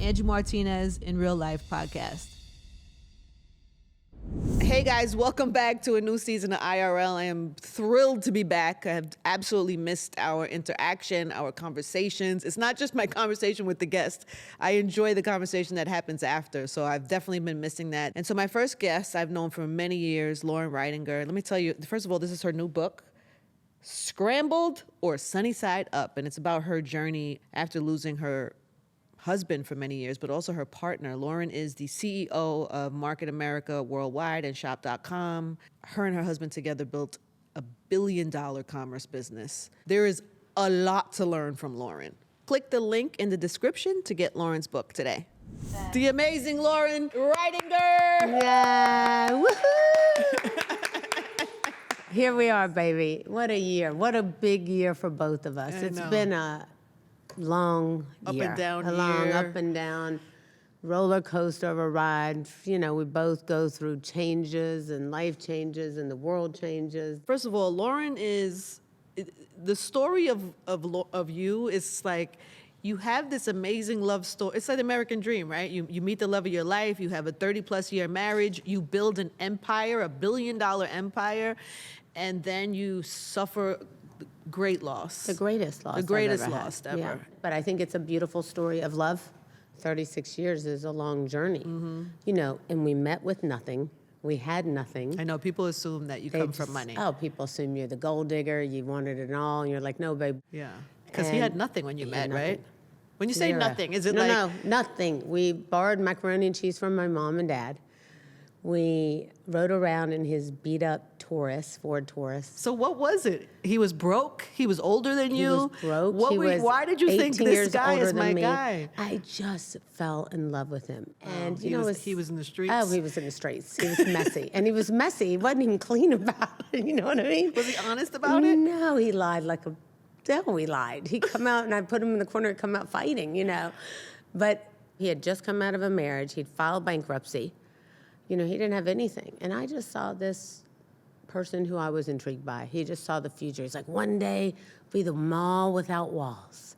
Angie Martinez IRL Podcast. Hey guys, welcome back to a new season of IRL. I am thrilled to be back. I have absolutely missed our interaction, our conversations. It's not just my conversation with the guest. I enjoy the conversation that happens after, so I've definitely been missing that. And so my first guest I've known for many years, Loren Ridinger. Let me tell you, first of all, this is her new book, Scrambled or Sunny Side Up, and it's about her journey after losing her husband for many years, but also her partner. Loren is the CEO of Market America Worldwide and Shop.com. Her and her husband together built a $1 billion commerce business. There is a lot to learn from Loren. Click the link in the description to get Loren's book today. The amazing Loren Ridinger! Yeah, woohoo! Here we are, baby. What a year. What a big year for both of us. It's been a long year. Up and down a year. long up and down roller coaster of a ride. You know, we both go through changes and life changes and the world changes. First of all, Loren is, the story of you is like, you have this amazing love story. It's like the American dream, right? You meet the love of your life, you have a 30-plus year marriage, you build an empire, a $1 billion empire, and then you suffer great loss. The greatest loss. The greatest I've ever loss had. ever. Yeah. But I think it's a beautiful story of love. 36 years is a long journey. Mm-hmm. You know, and we met with nothing. We had nothing. I know people assume that you come from money. Oh, people assume you're the gold digger, you wanted it all, and you're like, no, babe. Yeah, because he had nothing when you met, nothing. right? When you say Zero. nothing, is it No, nothing. We borrowed macaroni and cheese from my mom and dad. We rode around in his beat-up Taurus, Ford Taurus. So what was it? He was broke? He was older than you? He was broke. Why did you think 18 this years guy older is my than me. guy? I just fell in love with him. And he was in the streets? Oh, he was in the streets. He was messy. And he was messy. He wasn't even clean about it. You know what I mean? Was he honest about it? No, he lied like a devil. He lied. He'd come out and I'd put him in the corner and come out fighting, you know. But he had just come out of a marriage. He'd filed bankruptcy. You know, he didn't have anything. And I just saw this person who I was intrigued by. He just saw the future. He's like, one day, be the mall without walls.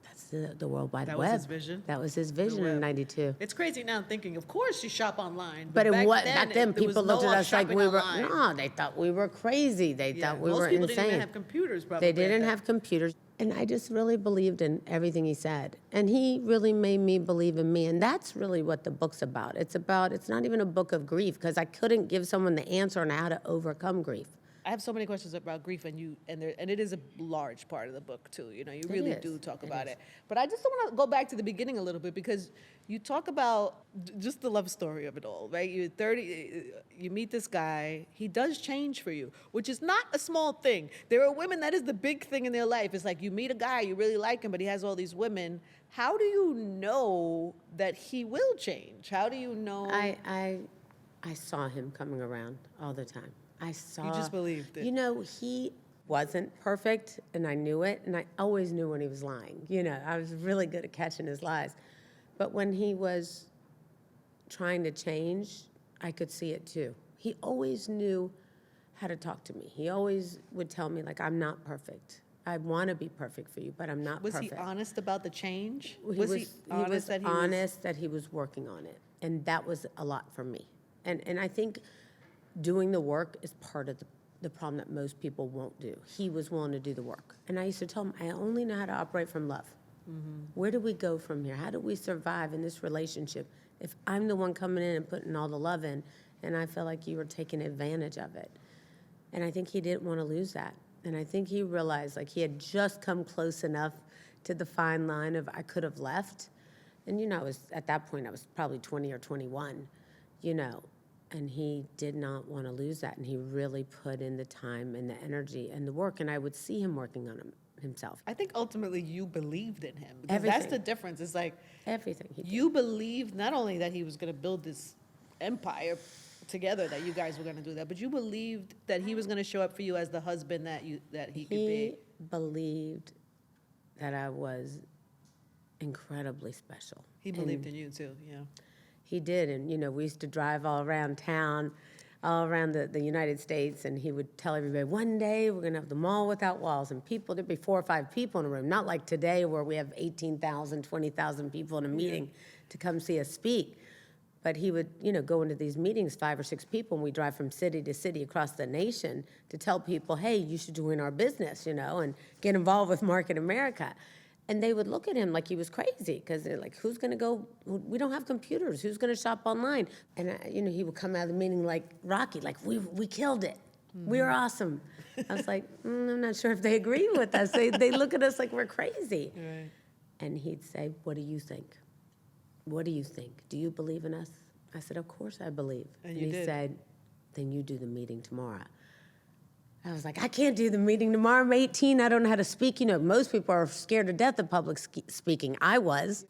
That's the World Wide Web. That was his vision? That was his vision in 92. It's crazy now thinking, of course you shop online. But back then people looked at us like we were, online. no, they thought we were crazy. They thought we were insane. Most people didn't even have computers, probably. They didn't have computers. And I just really believed in everything he said. And he really made me believe in me. And that's really what the book's about. It's not even a book of grief, because I couldn't give someone the answer on how to overcome grief. I have so many questions about grief, and it is a large part of the book too. You know, you really do talk about it. But I just want to go back to the beginning a little bit, because you talk about just the love story of it all, right? You're 30, you meet this guy, he does change for you, which is not a small thing. There are women that is the big thing in their life. It's like you meet a guy, you really like him, but he has all these women. How do you know that he will change? How do you know? I saw him coming around all the time. You just believed it. You know, he wasn't perfect, and I knew it, and I always knew when he was lying. You know, I was really good at catching his lies. But when he was trying to change, I could see it too. He always knew how to talk to me. He always would tell me, like, I'm not perfect. I want to be perfect for you, but I'm not perfect. Was he honest about the change? He was honest that he was working on it, and that was a lot for me. And I think doing the work is part of the problem that most people won't do. He was willing to do the work. And I used to tell him, I only know how to operate from love. Mm-hmm. Where do we go from here? How do we survive in this relationship if I'm the one coming in and putting all the love in, and I feel like you were taking advantage of it? And I think he didn't want to lose that. And I think he realized, like, he had just come close enough to the fine line of I could have left. And, you know, at that point, I was probably 20 or 21, you know. And he did not want to lose that. And he really put in the time and the energy and the work. And I would see him working on himself. I think ultimately you believed in him. Because Everything. that's the difference. It's like everything he did. You believed not only that he was going to build this empire together, that you guys were going to do that, but you believed that he was going to show up for you as the husband that he could be. He believed that I was incredibly special. He believed in you too, yeah. He did, and, you know, we used to drive all around town. all around the United States, and he would tell everybody, one day we're going to have the mall without walls, and there'd be 4 or 5 people in a room, not like today where we have 18,000, 20,000 people in a meeting to come see us speak. But he would, go into these meetings, 5 or 6 people, and we drive from city to city across the nation to tell people, hey, you should join our business, and get involved with Market America. And they would look at him like he was crazy because they're like, who's going to go? We don't have computers. Who's going to shop online? And, he would come out of the meeting like Rocky, like, we killed it. Mm-hmm. We were awesome. I was like, I'm not sure if they agree with us. They look at us like we're crazy. Right. And he'd say, what do you think? What do you think? Do you believe in us? I said, of course I believe. And he said, then you do the meeting tomorrow. I was like, I can't do the meeting tomorrow. I'm 18. I don't know how to speak. Most people are scared to death of public speaking. I was.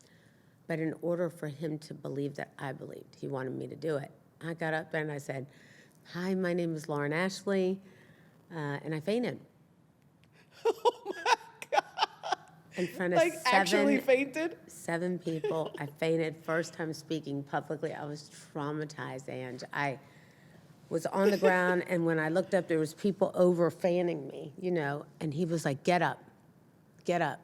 But in order for him to believe that I believed, he wanted me to do it. I got up there and I said, hi, my name is Loren Ashley. And I fainted. Oh, my God. In front of actually fainted? 7 people. I fainted. First time speaking publicly. I was traumatized, Ange. I was on the ground, and when I looked up, there was people over fanning me, and he was like, get up, get up.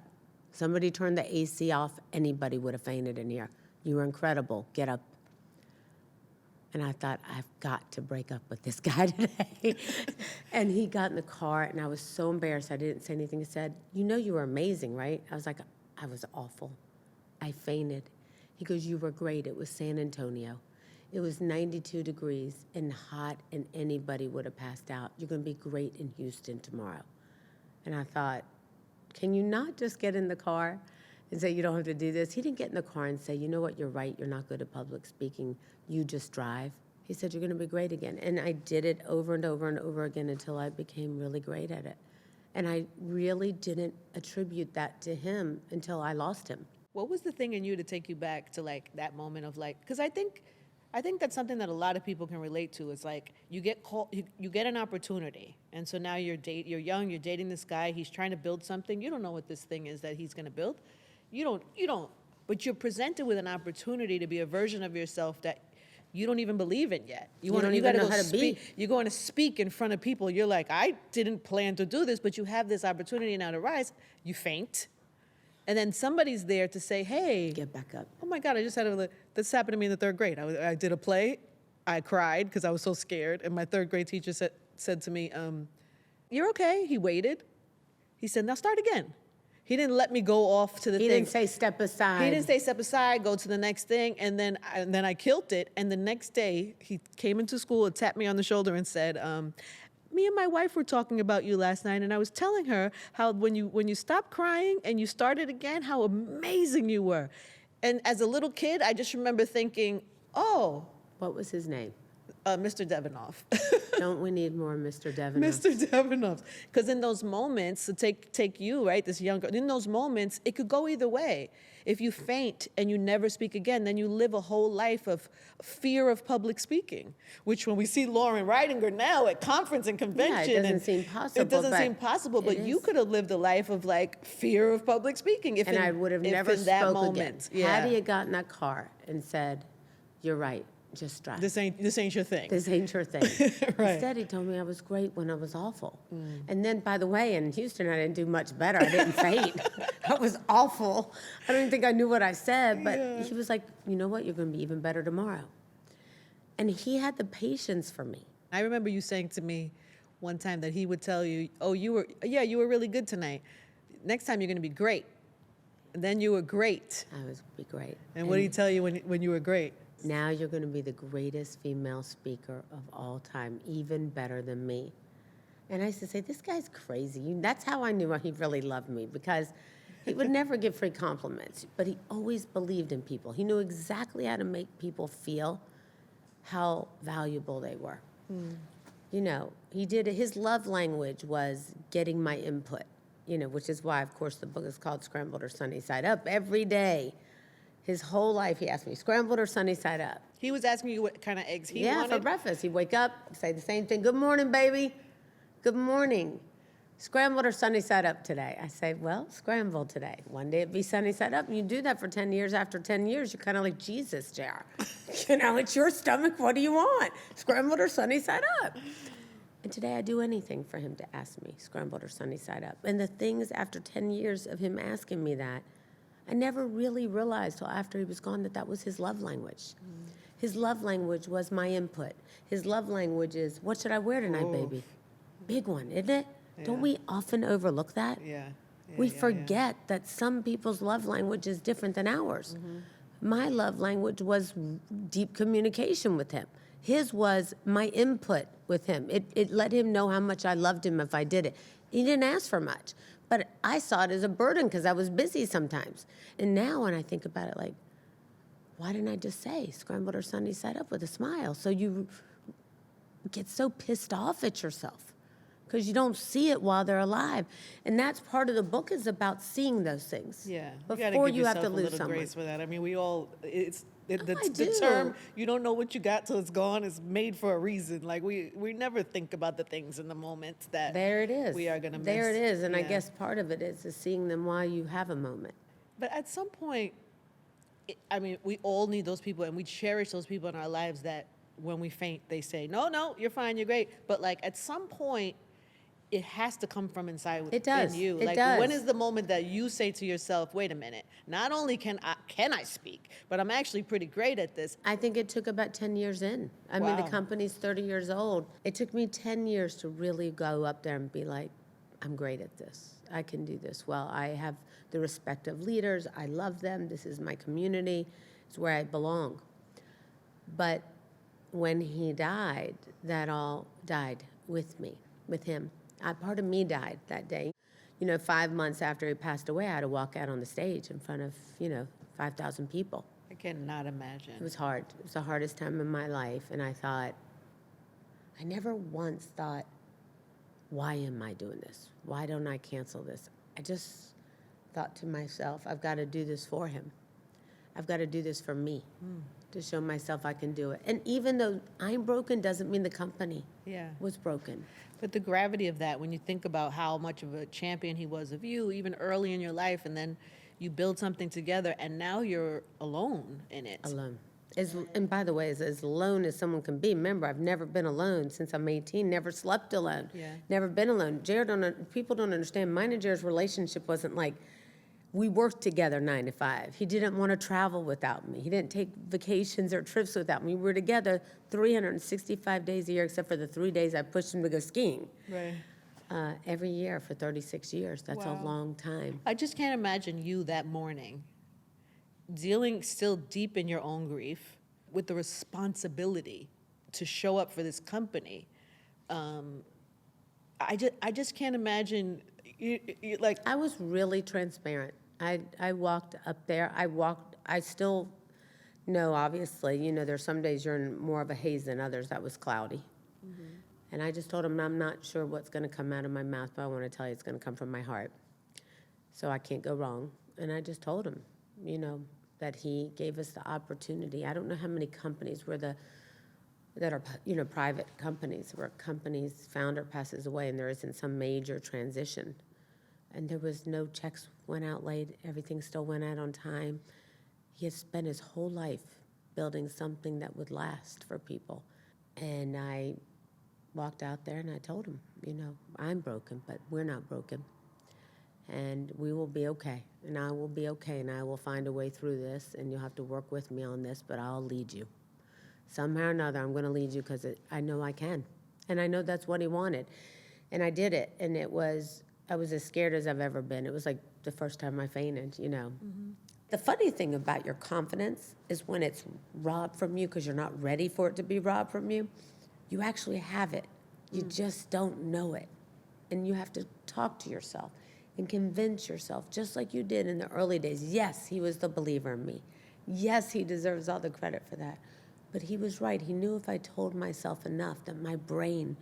Somebody turned the AC off, anybody would have fainted in here. You were incredible, get up. And I thought, I've got to break up with this guy today. And he got in the car, and I was so embarrassed, I didn't say anything. He said, you were amazing, right? I was like, I was awful. I fainted. He goes, you were great, it was San Antonio. It was 92 degrees and hot, and anybody would have passed out. You're going to be great in Houston tomorrow. And I thought, can you not just get in the car and say you don't have to do this? He didn't get in the car and say, you know what, you're right, you're not good at public speaking. You just drive. He said, you're going to be great again. And I did it over and over and over again until I became really great at it. And I really didn't attribute that to him until I lost him. What was the thing in you to take you back to that moment of because I think that's something that a lot of people can relate to. It's like you get called, you get an opportunity, and so now you're young, you're dating this guy, he's trying to build something. You don't know what this thing is that he's going to build. You don't. But you're presented with an opportunity to be a version of yourself that you don't even believe in yet. You don't even know how to be. You're going to speak in front of people. You're like, I didn't plan to do this, but you have this opportunity now to rise. You faint. And then somebody's there to say, hey. Get back up. Oh, my God, this happened to me in the 3rd grade. I did a play. I cried because I was so scared. And my 3rd grade teacher said to me, you're okay. He waited. He said, now start again. He didn't let me go off to the thing. He didn't say step aside. He didn't say step aside, go to the next thing. And then I killed it. And the next day, he came into school and tapped me on the shoulder and said, me and my wife were talking about you last night, and I was telling her how when you stopped crying and you started again, how amazing you were. And as a little kid, I just remember thinking, oh. What was his name? Mr. Devinoff. Don't we need more Mr. Devinoff? Mr. Devinoff. Because in those moments, to take you, right, this young girl, in those moments, it could go either way. If you faint and you never speak again, then you live a whole life of fear of public speaking, which when we see Loren Ridinger now at conference and convention. Yeah, it doesn't seem possible. It doesn't seem possible, but you could have lived a life of fear of public speaking. And I would have never spoke again. Yeah. Had he got in that car and said, you're right, just drive. This ain't your thing. This ain't your thing. Right. Instead, he told me I was great when I was awful. And then, by the way, in Houston, I didn't do much better. I didn't faint. I was awful. I don't even think I knew what I said, but he was like, you know what, you're going to be even better tomorrow. And he had the patience for me. I remember you saying to me one time that he would tell you, oh, you were really good tonight. Next time you're going to be great. And then you were great. I was be great. And what did he tell you when you were great? Now you're going to be the greatest female speaker of all time, even better than me. And I used to say, this guy's crazy. That's how I knew he really loved me, because he would never give free compliments, but he always believed in people. He knew exactly how to make people feel how valuable they were. His love language was getting my input, which is why, of course, the book is called Scrambled or Sunny Side Up. Every day, his whole life, he asked me, scrambled or sunny side up? He was asking you what kind of eggs he wanted? Yeah, for breakfast. He'd wake up, say the same thing. Good morning, baby. Good morning. scrambled or sunny side up today? I say, well, scrambled today. One day it'd be sunny side up. And you do that for 10 years. After 10 years, you're kind of like, Jesus, JR. It's your stomach. What do you want? Scrambled or sunny side up? And today I do anything for him to ask me, scrambled or sunny side up. And the things after 10 years of him asking me that, I never really realized till after he was gone that was his love language. His love language was my input. His love language is, what should I wear tonight, baby? Big one, isn't it? Yeah. Don't we often overlook that? We forget that some people's love language is different than ours. My love language was deep communication with him. His was my input with him. It let him know how much I loved him if I did it. He didn't ask for much, but I saw it as a burden because I was busy sometimes. And now when I think about it, like, why didn't I just say scrambled or sunny side up with a smile? So you get so pissed off at yourself because you don't see it while they're alive. And that's part of the book is about seeing those things. Yeah. Before you have to lose someone. Grace for that. I mean, we all, the term, you don't know what you got till it's gone, is made for a reason. Like, we never think about the things in the moment that there it is. We are going to miss. There it is. And I guess part of it is seeing them while you have a moment. But at some point, we all need those people, and we cherish those people in our lives that when we faint, they say, no, you're fine, you're great. But, like, at some point, it has to come from inside within you. It does. When is the moment that you say to yourself, wait a minute, not only can I speak, but I'm actually pretty great at this? I think it took about 10 years in. I mean, the company's 30 years old. It took me 10 years to really go up there and be like, I'm great at this. I can do this well. I have the respect of leaders. I love them. This is my community. It's where I belong. But when he died, that all died with me, with him. Part of me died that day. 5 months after he passed away, I had to walk out on the stage in front of, 5,000 people. I cannot imagine. It was hard. It was the hardest time in my life. And I never once thought, why am I doing this? Why don't I cancel this? I just thought to myself, I've got to do this for him. I've got to do this for me to show myself I can do it. And even though I'm broken doesn't mean the company was broken. But the gravity of that, when you think about how much of a champion he was of you, even early in your life, and then you build something together, and now you're alone in it. Alone. And by the way, as alone as someone can be. Remember, I've never been alone since I'm 18, never slept alone, never been alone. People don't understand, mine and Jared's relationship wasn't like, we worked together 9 to 5. He didn't want to travel without me. He didn't take vacations or trips without me. We were together 365 days a year, except for the 3 days I pushed him to go skiing. Right. Every year for 36 years. That's a long time. I just can't imagine you that morning dealing still deep in your own grief with the responsibility to show up for this company. I just can't imagine, like... I was really transparent. I walked up there. I still know, obviously, there's some days you're in more of a haze than others. That was cloudy. And I just told him, I'm not sure what's going to come out of my mouth, but I want to tell you it's going to come from my heart. So I can't go wrong. And I just told him, that he gave us the opportunity. I don't know how many companies that are, private companies, where companies' founder passes away and there isn't some major transition. And there was no checks went out late. Everything still went out on time. He had spent his whole life building something that would last for people. And I walked out there and I told him, I'm broken, but we're not broken. And we will be okay. And I will be okay. And I will find a way through this. And you'll have to work with me on this, but I'll lead you. Somehow or another, I'm going to lead you because I know I can. And I know that's what he wanted. And I did it. And I was as scared as I've ever been. It was like the first time I fainted, The funny thing about your confidence is when it's robbed from you because you're not ready for it to be robbed from you, you actually have it. You just don't know it. And you have to talk to yourself and convince yourself, just like you did in the early days. Yes, he was the believer in me. Yes, he deserves all the credit for that. But he was right. He knew if I told myself enough that my brain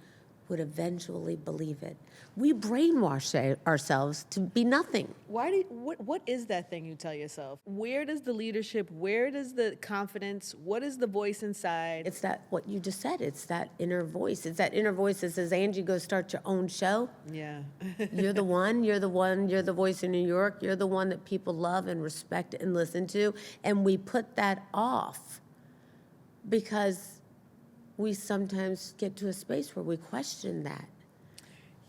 would eventually believe it. We brainwash ourselves to be nothing. What is that thing you tell yourself? Where does the leadership, where does the confidence, what is the voice inside? It's that, what you just said, it's that inner voice. It's that inner voice that says, Angie, go start your own show. Yeah. You're the voice in New York. You're the one that people love and respect and listen to. And we put that off because we sometimes get to a space where we question that.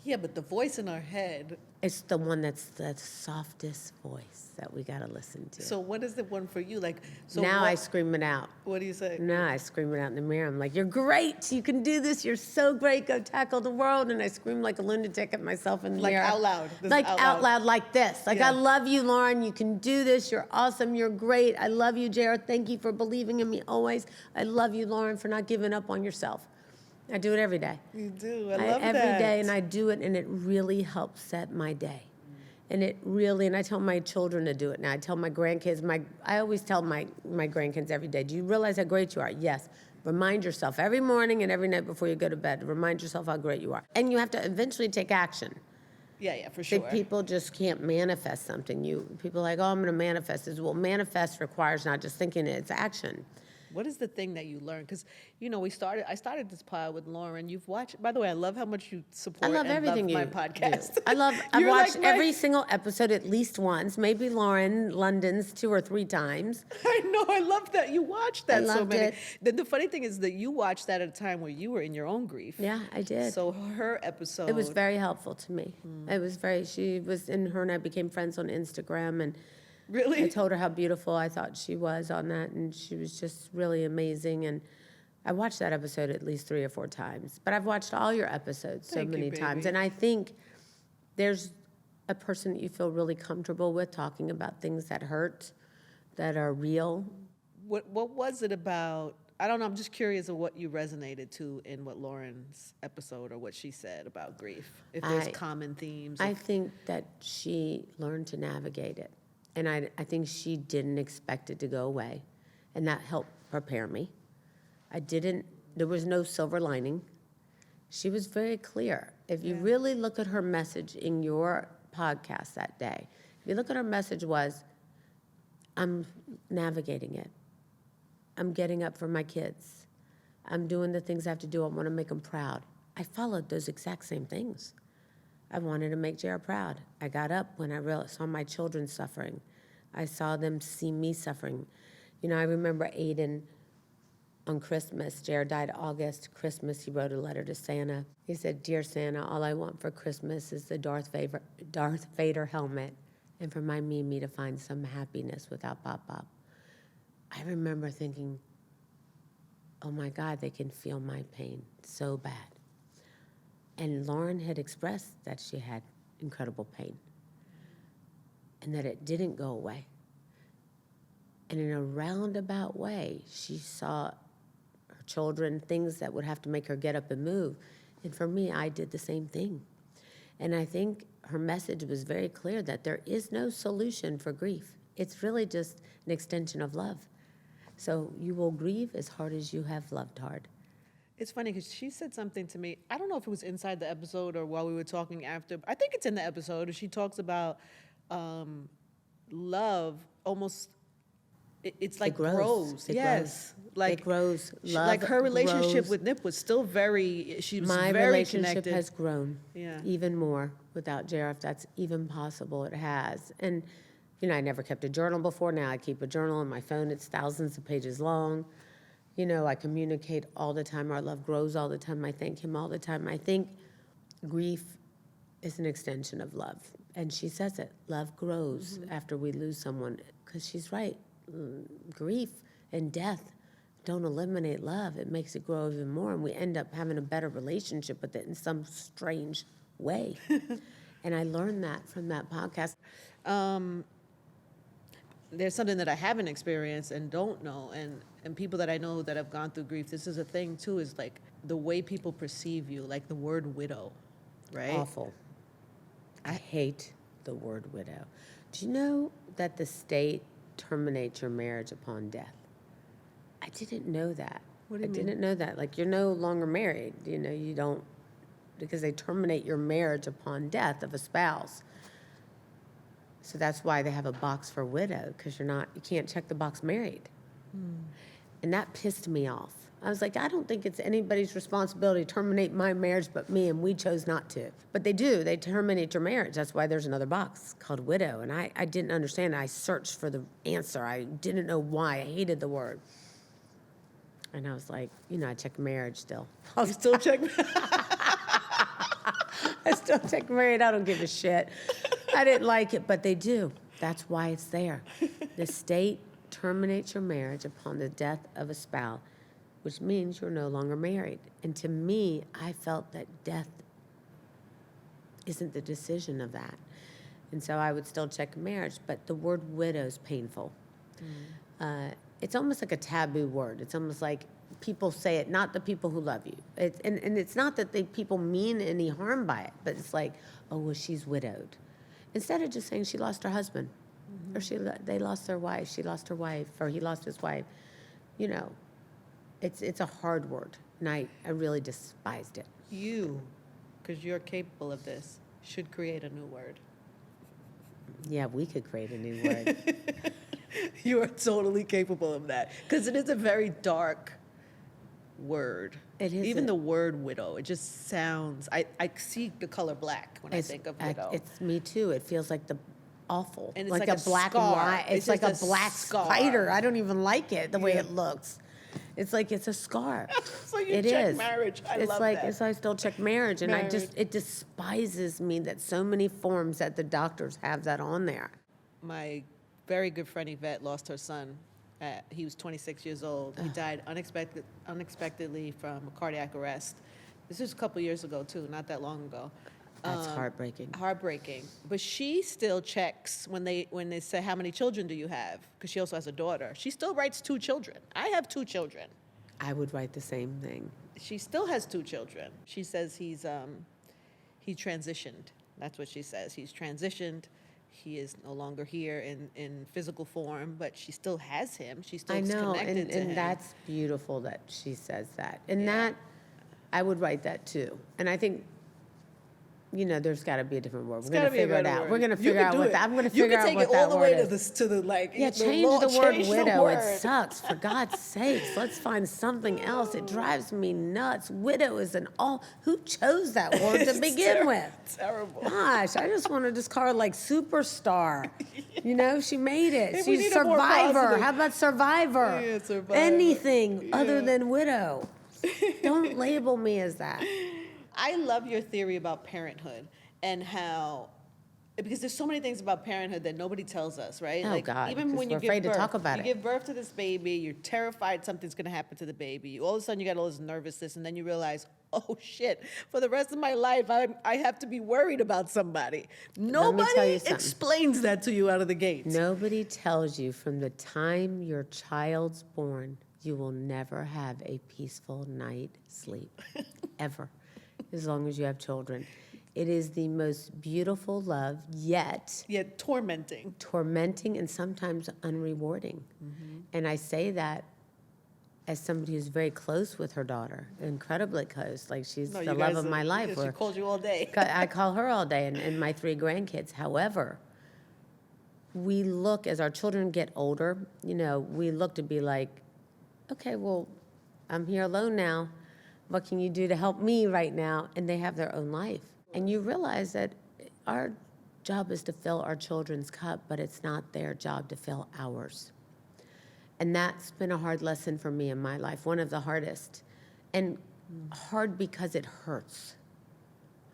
Yeah, but the voice in our head. It's the one that's the softest voice that we got to listen to. So what is the one for you? Like, so now I scream it out. What do you say? Now I scream it out in the mirror. I'm like, you're great. You can do this. You're so great. Go tackle the world. And I scream like a lunatic at myself in the mirror. Like out loud. Like out loud like this. Like, yeah. I love you, Loren. You can do this. You're awesome. You're great. I love you, Jared. Thank you for believing in me always. I love you, Loren, for not giving up on yourself. I do it every day. You do. I love that. Every day, and I do it, and it really helps set my day. And I tell my children to do it now. I tell my grandkids, I always tell my grandkids every day, do you realize how great you are? Yes. Remind yourself every morning and every night before you go to bed, remind yourself how great you are. And you have to eventually take action. Yeah, for sure. People just can't manifest something. People are like, oh, I'm going to manifest this. Well, manifest requires not just thinking it, it's action. What is the thing that you learned? Because, I started this pod with Loren. You've watched, by the way, I love how much you support my podcast. Do. I've watched every single episode at least once, maybe Loren London's 2 or 3 times. I know, I love that. You watched that so many. It. The funny thing is that you watched that at a time where you were in your own grief. Yeah, I did. So her episode. It was very helpful to me. Her and I became friends on Instagram, and really? I told her how beautiful I thought she was on that, and she was just really amazing. And I watched that episode at least 3 or 4 times. But I've watched all your episodes so many times. And I think there's a person that you feel really comfortable with talking about things that hurt, that are real. What was it about? I don't know. I'm just curious of what you resonated to in what Loren's episode or what she said about grief. If there's common themes. I think that she learned to navigate it. And I think she didn't expect it to go away. And that helped prepare me. There was no silver lining. She was very clear. If you really look at her message in your podcast that day, if you look at her message was, I'm navigating it. I'm getting up for my kids. I'm doing the things I have to do. I want to make them proud. I followed those exact same things. I wanted to make Jared proud. I got up when I saw my children suffering. I saw them see me suffering. I remember Aiden on Christmas. Jared died August. Christmas, he wrote a letter to Santa. He said, Dear Santa, all I want for Christmas is the Darth Vader helmet and for my Mimi to find some happiness without Pop Pop. I remember thinking, oh my God, they can feel my pain so bad. And Loren had expressed that she had incredible pain and that it didn't go away. And in a roundabout way, she saw her children, things that would have to make her get up and move. And for me, I did the same thing. And I think her message was very clear that there is no solution for grief. It's really just an extension of love. So you will grieve as hard as you have loved hard. It's funny because she said something to me. I don't know if it was inside the episode or while we were talking after. I think it's in the episode. She talks about love almost. It's like grows. Yes, like it grows. Love like her relationship grows. with Nip was still very. She was My very relationship connected. has grown. Yeah. Even more without Jared, if that's even possible. It has. And I never kept a journal before. Now I keep a journal on my phone. It's thousands of pages long. I communicate all the time. Our love grows all the time. I thank him all the time. I think grief is an extension of love. And she says it. Love grows after we lose someone. Because she's right. Grief and death don't eliminate love. It makes it grow even more. And we end up having a better relationship with it in some strange way. And I learned that from that podcast. There's something that I haven't experienced and don't know, and people that I know that have gone through grief, this is a thing too, is like the way people perceive you, like the word widow, right? Awful. I hate the word widow. Do you know that the state terminates your marriage upon death? I didn't know that. What do you mean? I didn't know that. Like, you're no longer married. You don't because they terminate your marriage upon death of a spouse. So that's why they have a box for widow, because you can't check the box married. And that pissed me off. I was like, I don't think it's anybody's responsibility to terminate my marriage but me, and we chose not to. But they do. They terminate your marriage. That's why there's another box called widow. And I didn't understand. I searched for the answer. I didn't know why. I hated the word. And I was like, I check marriage still. You still check? I still check married. I don't give a shit. I didn't like it, but they do. That's why it's there. The state terminates your marriage upon the death of a spouse, which means you're no longer married. And to me, I felt that death isn't the decision of that. And so I would still check marriage, but the word widow is painful. It's almost like a taboo word. It's almost like people say it, not the people who love you. And it's not that people mean any harm by it, but it's like, oh, well, she's widowed. Instead of just saying she lost her husband, or they lost their wife, she lost her wife, or he lost his wife. It's a hard word, and I really despised it. You, because you're capable of this, should create a new word. Yeah, we could create a new word. You are totally capable of that, because it is a very dark word. It is. Even the word widow, it just sounds, I see the color black when I think of widow. It's me too. It feels like the awful. And it's like like a a black scar. and white. It's like a black scar. spider. I don't even like it, the way it looks. It's like it's a scar. So you It check is. marriage. I It's love like, that. It's like I still check marriage, and Marriage. it despises me that so many forms that the doctors have that on there. My very good friend Yvette lost her son. He was 26 years old. He died unexpectedly from a cardiac arrest. This was a couple years ago, too, not that long ago. That's heartbreaking. Heartbreaking. But she still checks when they say, how many children do you have? Because she also has a daughter. She still writes 2 children. I have 2 children. I would write the same thing. She still has 2 children. She says he transitioned. That's what she says. He's transitioned. He is no longer here in physical form, but she still has him. She's still connected to him. And that's beautiful that she says that. And that, I would write that too. And I think, there's got to be a different word. We're going to figure it out. We're going to figure out what that. I'm going to figure out what that word is. You can take it all the way to the like. Yeah, change the word widow. It sucks. For God's sakes, let's find something else. It drives me nuts. Widow is who chose that word to begin with? Terrible. Gosh, I just want to just call her like superstar. She made it. If we She's need a more survivor. positive- How about survivor? Yeah, survivor. Anything other than widow. Don't label me as that. I love your theory about parenthood and how, because there's so many things about parenthood that nobody tells us, right? Oh, God, even because when you we're give afraid to birth, talk about you it. give birth to this baby, you're terrified something's going to happen to the baby. All of a sudden, you got all this nervousness, and then you realize, oh shit! For the rest of my life, I have to be worried about somebody. Nobody tell you something. explains that to you out of the gate. Nobody tells you from the time your child's born, you will never have a peaceful night's sleep, ever, as long as you have children. It is the most beautiful love, yet tormenting and sometimes unrewarding. Mm-hmm. And I say that as somebody who's very close with her daughter, incredibly close. Like she's the love of my life. She calls you all day. I call her all day, and my 3 grandkids. However, we look, as our children get older, we look to be like, okay, well, I'm here alone now. What can you do to help me right now? And they have their own life. And you realize that our job is to fill our children's cup, but it's not their job to fill ours. And that's been a hard lesson for me in my life, one of the hardest. And hard because it hurts.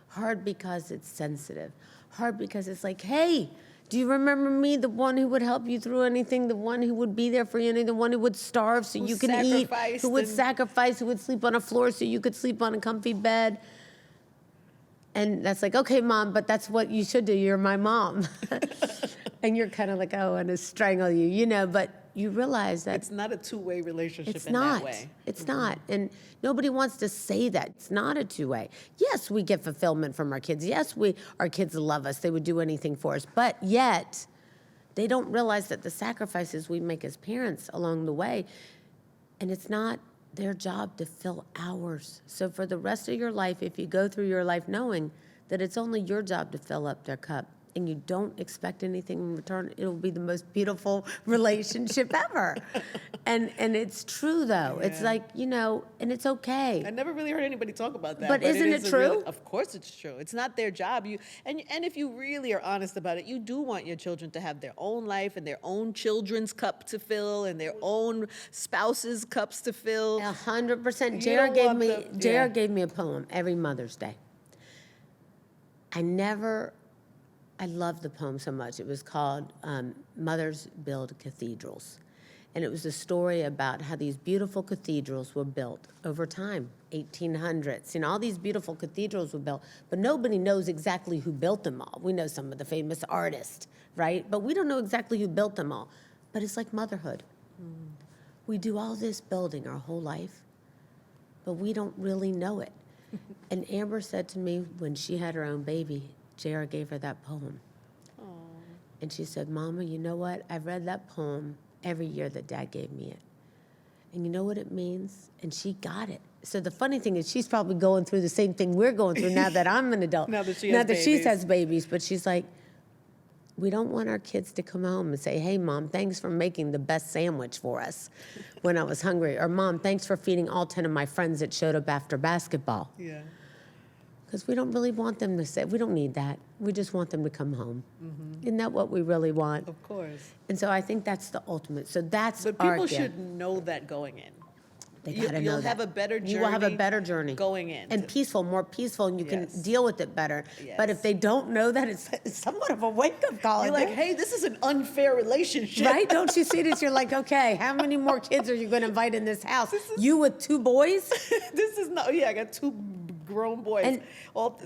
Hard because it's sensitive. Hard because it's like, hey, do you remember me, the one who would help you through anything, the one who would be there for you, the one who would starve so you can eat, who would sacrifice, who would sleep on a floor so you could sleep on a comfy bed? And that's like, okay, Mom, but that's what you should do. You're my mom. And you're kind of like, oh, I want to strangle you, but you realize that it's not a 2-way relationship it's in not. that way. It's not. And nobody wants to say that. It's not a 2-way. Yes, we get fulfillment from our kids. Yes, our kids love us. They would do anything for us. But yet, they don't realize that the sacrifices we make as parents along the way, and it's not their job to fill hours. So for the rest of your life, if you go through your life knowing that it's only your job to fill up their cup and you don't expect anything in return, it'll be the most beautiful relationship ever. And it's true, though. Yeah. It's like, and it's okay. I never really heard anybody talk about that. But isn't it true? Of course it's true. It's not their job. And if you really are honest about it, you do want your children to have their own life and their own children's cup to fill and their own spouses' cups to fill. 100%. You JR gave me a poem every Mother's Day. I love the poem so much. It was called Mothers Build Cathedrals. And it was a story about how these beautiful cathedrals were built over time, 1800s. All these beautiful cathedrals were built, but nobody knows exactly who built them all. We know some of the famous artists, right? But we don't know exactly who built them all. But it's like motherhood. We do all this building our whole life, but we don't really know it. And Amber said to me when she had her own baby, JR gave her that poem. Aww. And she said, Mama, you know what? I've read that poem every year that Dad gave me it. And you know what it means? And she got it. So the funny thing is she's probably going through the same thing we're going through now that I'm an adult. Now that she has babies. But she's like, we don't want our kids to come home and say, hey, Mom, thanks for making the best sandwich for us when I was hungry. Or, Mom, thanks for feeding all 10 of my friends that showed up after basketball. Yeah. Because we don't really want them to say, we don't need that. We just want them to come home. Mm-hmm. Isn't that what we really want? Of course. And so I think that's the ultimate. So that's But people should know that going in. They gotta know that. You'll have a better journey. You will have a better journey. Going in. And more peaceful, and you can Yes. deal with it better. Yes. But if they don't know that, it's somewhat of a wake-up call. You're like, hey, this is an unfair relationship. Right? Don't you see this? You're like, okay, how many more kids are you going to invite in this house? You with 2 boys? This is not, I got 2 grown boys. And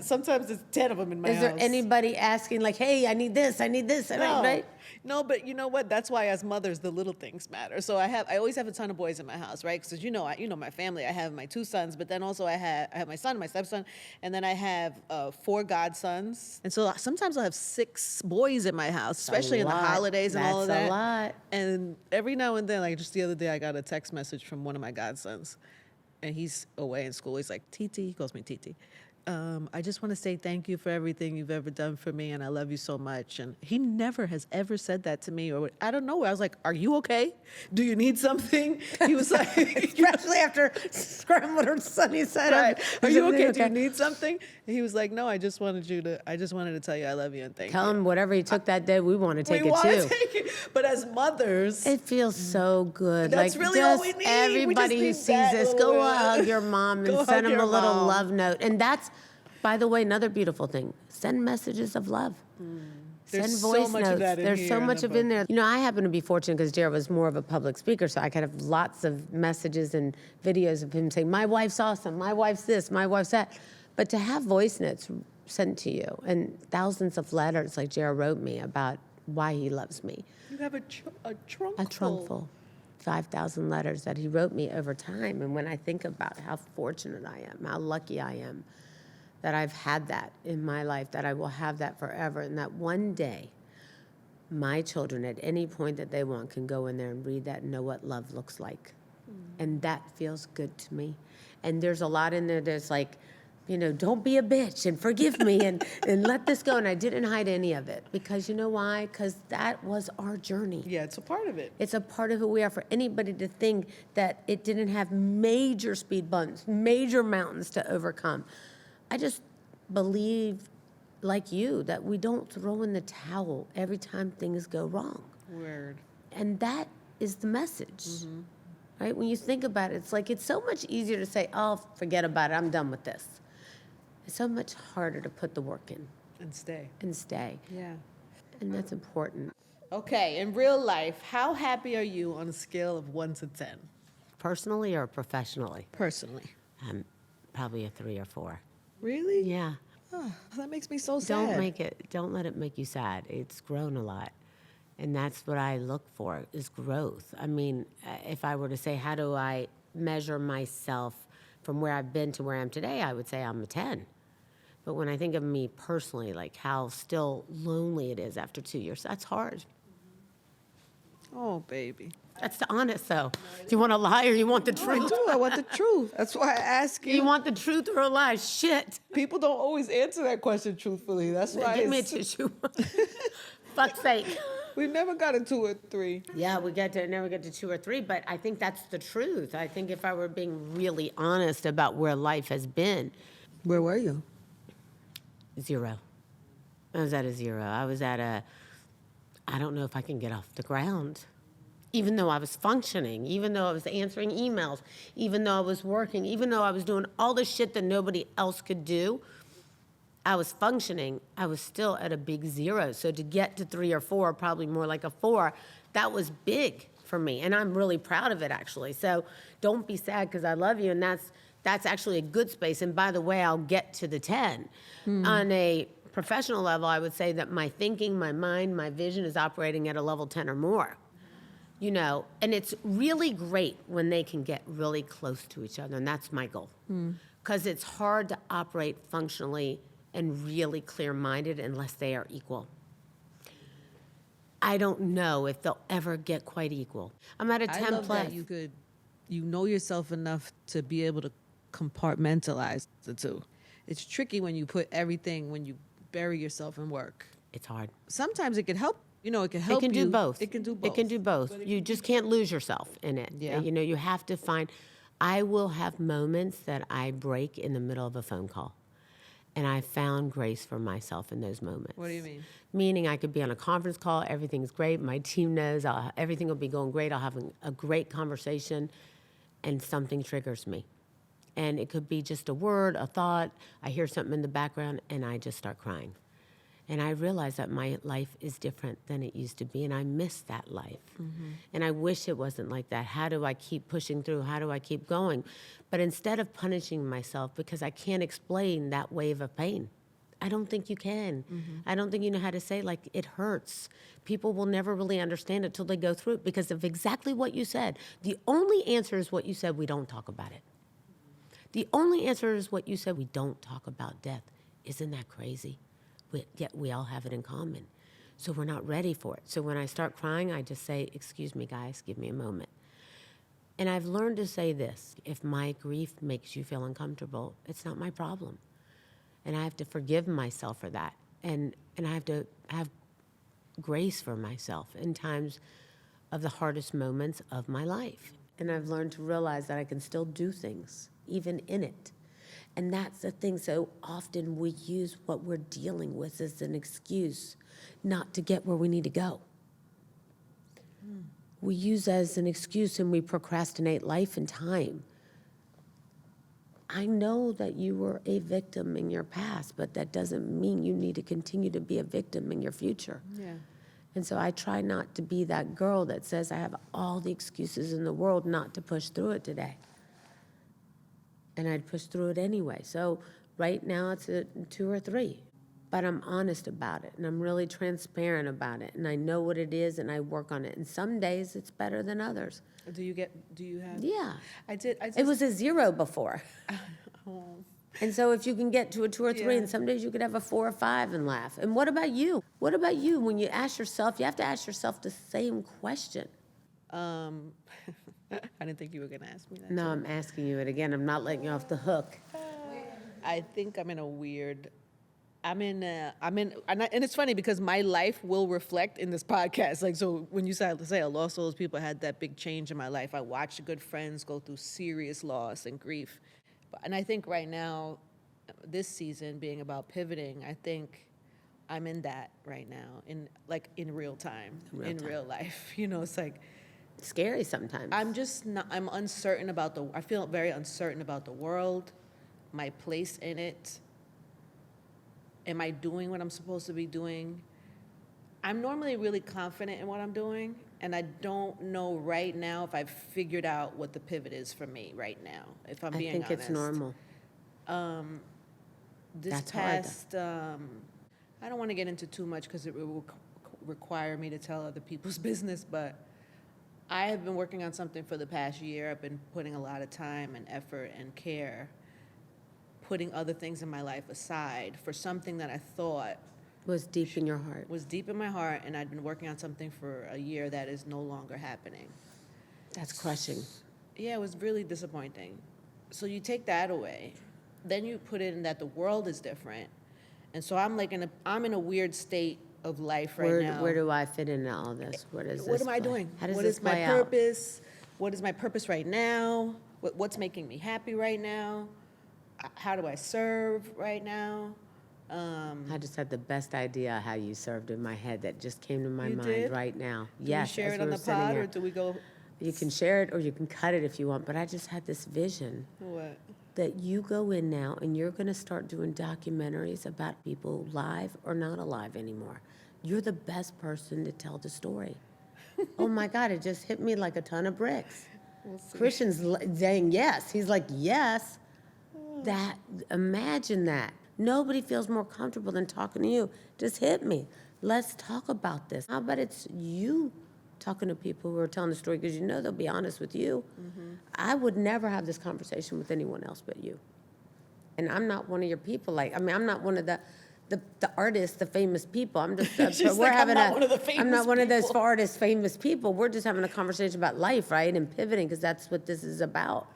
sometimes there's 10 of them in my house. Is there anybody asking like, hey, I need this, No. right? No, but you know what? That's why as mothers, the little things matter. So I always have a ton of boys in my house, right? Because you know my family. I have my 2 sons, but then also I have my son, my stepson, and then I have 4 godsons. And so sometimes I'll have 6 boys in my house, especially in the holidays and all of that. That's a lot. And every now and then, like just the other day, I got a text message from one of my godsons, and he's away in school. He's like, Titi, he calls me Titi. I just want to say thank you for everything you've ever done for me, and I love you so much. And he never has ever said that to me, or I don't know. I was like, are you okay? Do you need something? He was like, especially after Scrambled or Sunny said, right. Are you okay? Do you need something? And he was like, no, I just wanted to tell you I love you and thank you. Tell him whatever he took that day, we want to take we it want too. to take it. But as mothers, it feels so good. That's like really all we just need. Everybody who sees this, go hug your mom and send them a little love note. And that's, by the way, another beautiful thing. Send messages of love. Send There's voice so much notes. of that in There's here so in much the of in book. there. I happen to be fortunate because Jared was more of a public speaker, so I could have lots of messages and videos of him saying, my wife's awesome, my wife's this, my wife's that. But to have voice notes sent to you and thousands of letters like Jared wrote me about why he loves me. you have a trunk A trunk full. 5,000 letters that he wrote me over time. And when I think about how fortunate I am, how lucky I am that I've had that in my life, that I will have that forever, and that one day my children at any point that they want can go in there and read that and know what love looks like. And that feels good to me. And there's a lot in there that's like, don't be a bitch and forgive me and let this go. And I didn't hide any of it because you know why? Because that was our journey. Yeah, it's a part of it. It's a part of who we are. For anybody to think that it didn't have major speed bumps, major mountains to overcome. I just believe, like you, that we don't throw in the towel every time things go wrong. Word. And that is the message. Right? When you think about it, it's like it's so much easier to say, oh, forget about it, I'm done with this. It's so much harder to put the work in. And stay. Yeah. And that's important. Okay, in real life, how happy are you on a scale of 1 to 10? Personally or professionally? Personally. Probably a 3 or 4. Really? Yeah. Oh, that makes me so sad. Don't let it make you sad. It's grown a lot. And that's what I look for, is growth. I mean, if I were to say, how do I measure myself from where I've been to where I am today, I would say I'm a 10. But when I think of me personally, like how still lonely it is after 2 years, that's hard. Oh, baby. That's the honest, though. Do you want a lie or you want the I truth? do. I want the truth. That's why I ask you. You want the truth or a lie? Shit. People don't always answer that question truthfully. That's why Give me a tissue. Fuck's sake. we never got a 2 or 3. Yeah, we never get to 2 or 3, but I think that's the truth. I think if I were being really honest about where life has been. Where were you? 0. I was at a 0. I was at a, I don't know if I can get off the ground. Even though I was functioning, even though I was answering emails, even though I was working, even though I was doing all the shit that nobody else could do, I was functioning. I was still at a big 0. So to get to 3 or 4, probably more like a 4, that was big for me. And I'm really proud of it, actually. So don't be sad because I love you. And that's actually a good space. And by the way, I'll get to the 10. On a professional level, I would say that my thinking, my mind, my vision is operating at a level 10 or more. You know, and it's really great when they can get really close to each other, and that's my goal. Because it's hard to operate functionally and really clear-minded unless they are equal. I don't know if they'll ever get quite equal. I'm at a 10 I love plus. that you know yourself enough to be able to compartmentalize the two. It's tricky when you bury yourself in work. It's hard. Sometimes it can help. You know, it can help you. It can do both. It can do both. It can do both. You just can't lose yourself in it. Yeah. You know, you have to find, I will have moments that I break in the middle of a phone call. And I found grace for myself in those moments. What do you mean? Meaning I could be on a conference call, everything's great, my team knows, everything will be going great, I'll have a great conversation, and something triggers me. And it could be just a word, a thought, I hear something in the background, and I just start crying. And I realize that my life is different than it used to be, and I miss that life. And I wish it wasn't like that. How do I keep pushing through? How do I keep going? But instead of punishing myself, because I can't explain that wave of pain, I don't think you can. I don't think you know how to say, like, it hurts. People will never really understand it till they go through it because of exactly what you said. The only answer is what you said, we don't talk about it. The only answer is what you said, we don't talk about death. Isn't that crazy? Yet we all have it in common. So we're not ready for it. So when I start crying, I just say, excuse me, guys, give me a moment. And I've learned to say this, if my grief makes you feel uncomfortable, it's not my problem. And I have to forgive myself for that. And I have to have grace for myself in times of the hardest moments of my life. And I've learned to realize that I can still do things, even in it. And that's the thing. So often we use what we're dealing with as an excuse not to get where we need to go. We use that as an excuse and we procrastinate life and time. I know that you were a victim in your past, but that doesn't mean you need to continue to be a victim in your future. Yeah. And so I try not to be that girl that says I have all the excuses in the world not to push through it today. And I'd push through it anyway. So right now it's a 2 or 3, but I'm honest about it and I'm really transparent about it and I know what it is and I work on it. And some days it's better than others. Do you have? Yeah. I did. It was a 0 before. And so if you can get to a 2 or 3, Yeah. and some days you could have a 4 or 5 and laugh. And what about you? What about you? When you ask yourself, you have to ask yourself the same question. I didn't think you were going to ask me that. No, I'm asking you it again. I'm not letting you off the hook. I think I'm in a weird. And it's funny because my life will reflect in this podcast. Like, so when you say I lost all those people, I had that big change in my life. I watched good friends go through serious loss and grief. And I think right now, this season being about pivoting, I think I'm in that right now, in real time, in real life. You know, it's like, Scary sometimes. I'm uncertain I feel very uncertain about the world, my place in it. Am I doing what I'm supposed to be doing? I'm normally really confident in what I'm doing, and I don't know right now if I've figured out what the pivot is for me right now, if I'm being honest. I think it's normal. This past, I don't want to get into too much because it will require me to tell other people's business, but I have been working on something for the past year. I've been putting a lot of time and effort and care, putting other things in my life aside for something that I thought Was deep in your heart. was deep in my heart, and I'd been working on something for a year that is no longer happening. That's crushing. Yeah, it was really disappointing. So you take that away, then you put in that the world is different, and so I'm like I'm in a weird state of life right now. Where do I fit into all this? What am I doing? How does what this is my play out? purpose? What is my purpose right now? What's making me happy right now? How do I serve right now? I just had the best idea how you served in my head that just came to my You mind did? right now. Do Yes, we share as it we on were the sitting pod, here. or do we go? You can share it or you can cut it if you want, but I just had this vision What? that you go in now and you're going to start doing documentaries about people live or not alive anymore. You're the best person to tell the story. Oh my God, it just hit me like a ton of bricks. We'll see. Christian's saying yes. He's like, yes. Imagine that. Nobody feels more comfortable than talking to you. Just hit me. Let's talk about this. How about it's you talking to people who are telling the story, because you know they'll be honest with you. I would never have this conversation with anyone else but you. And I'm not one of your people. I'm not one of the artists, the famous people. I'm just, She's like, I'm not one of the famous I'm not one of those people. artists, famous people. We're just having a conversation about life, right? And pivoting, because that's what this is about.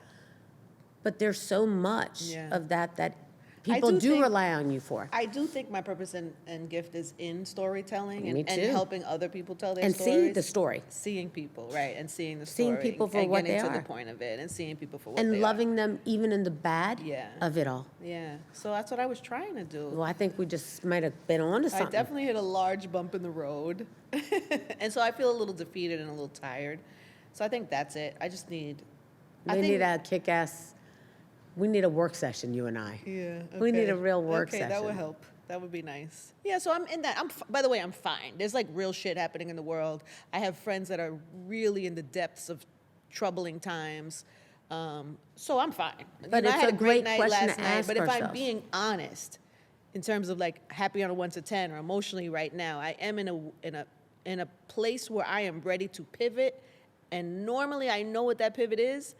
But there's so much of that people do rely on you for. I do think my purpose and gift is in storytelling Me and too. helping other people tell their And stories. seeing the story. Seeing people, right, and seeing the story. Seeing people for and what getting they to are. the point of it and seeing people for what And they loving them even in the bad Yeah. of it all. are. Yeah. So that's what I was trying to do. Well, I think we just might have been on to I something. definitely hit a large bump in the road. And so I feel a little defeated and a little tired. So I think that's it. I just need... We need a kick-ass, we need a work session, you and I. Yeah. We need a real work session. That would session. help. That would be nice. Yeah, so I'm in that. By the way, I'm fine. There's like real shit happening in the world. I have friends that are really in the depths of troubling times. So I'm fine. But I it's had a great night question last to night. ask But if I'm ourselves. being honest, in terms of like happy on a 1 to 10 or emotionally right now, I am in a place where I am ready to pivot. And normally I know what that pivot is.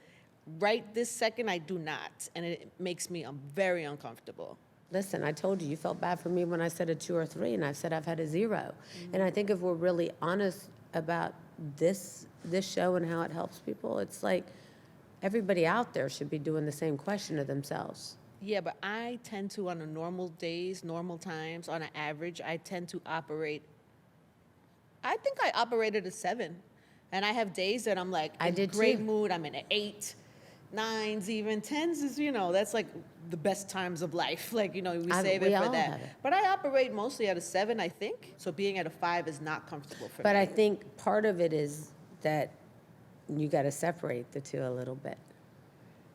Right this second, I do not. And it makes me very uncomfortable. Listen, I told you, you felt bad for me when I said a 2 or 3, and I said I've had a 0. And I think if we're really honest about this show and how it helps people, it's like everybody out there should be doing the same question to themselves. Yeah, but I tend to, on a normal days, normal times, on an average, I tend to operate, I think I operate at a 7. And I have days that I'm like, I in did great too. mood, I'm in an 8, 9s even, 10s is, that's like the best times of life. Like, we save we it for all that. have it. But I operate mostly at a 7, I think. So being at a 5 is not comfortable for But me. I think part of it is that you got to separate the two a little bit.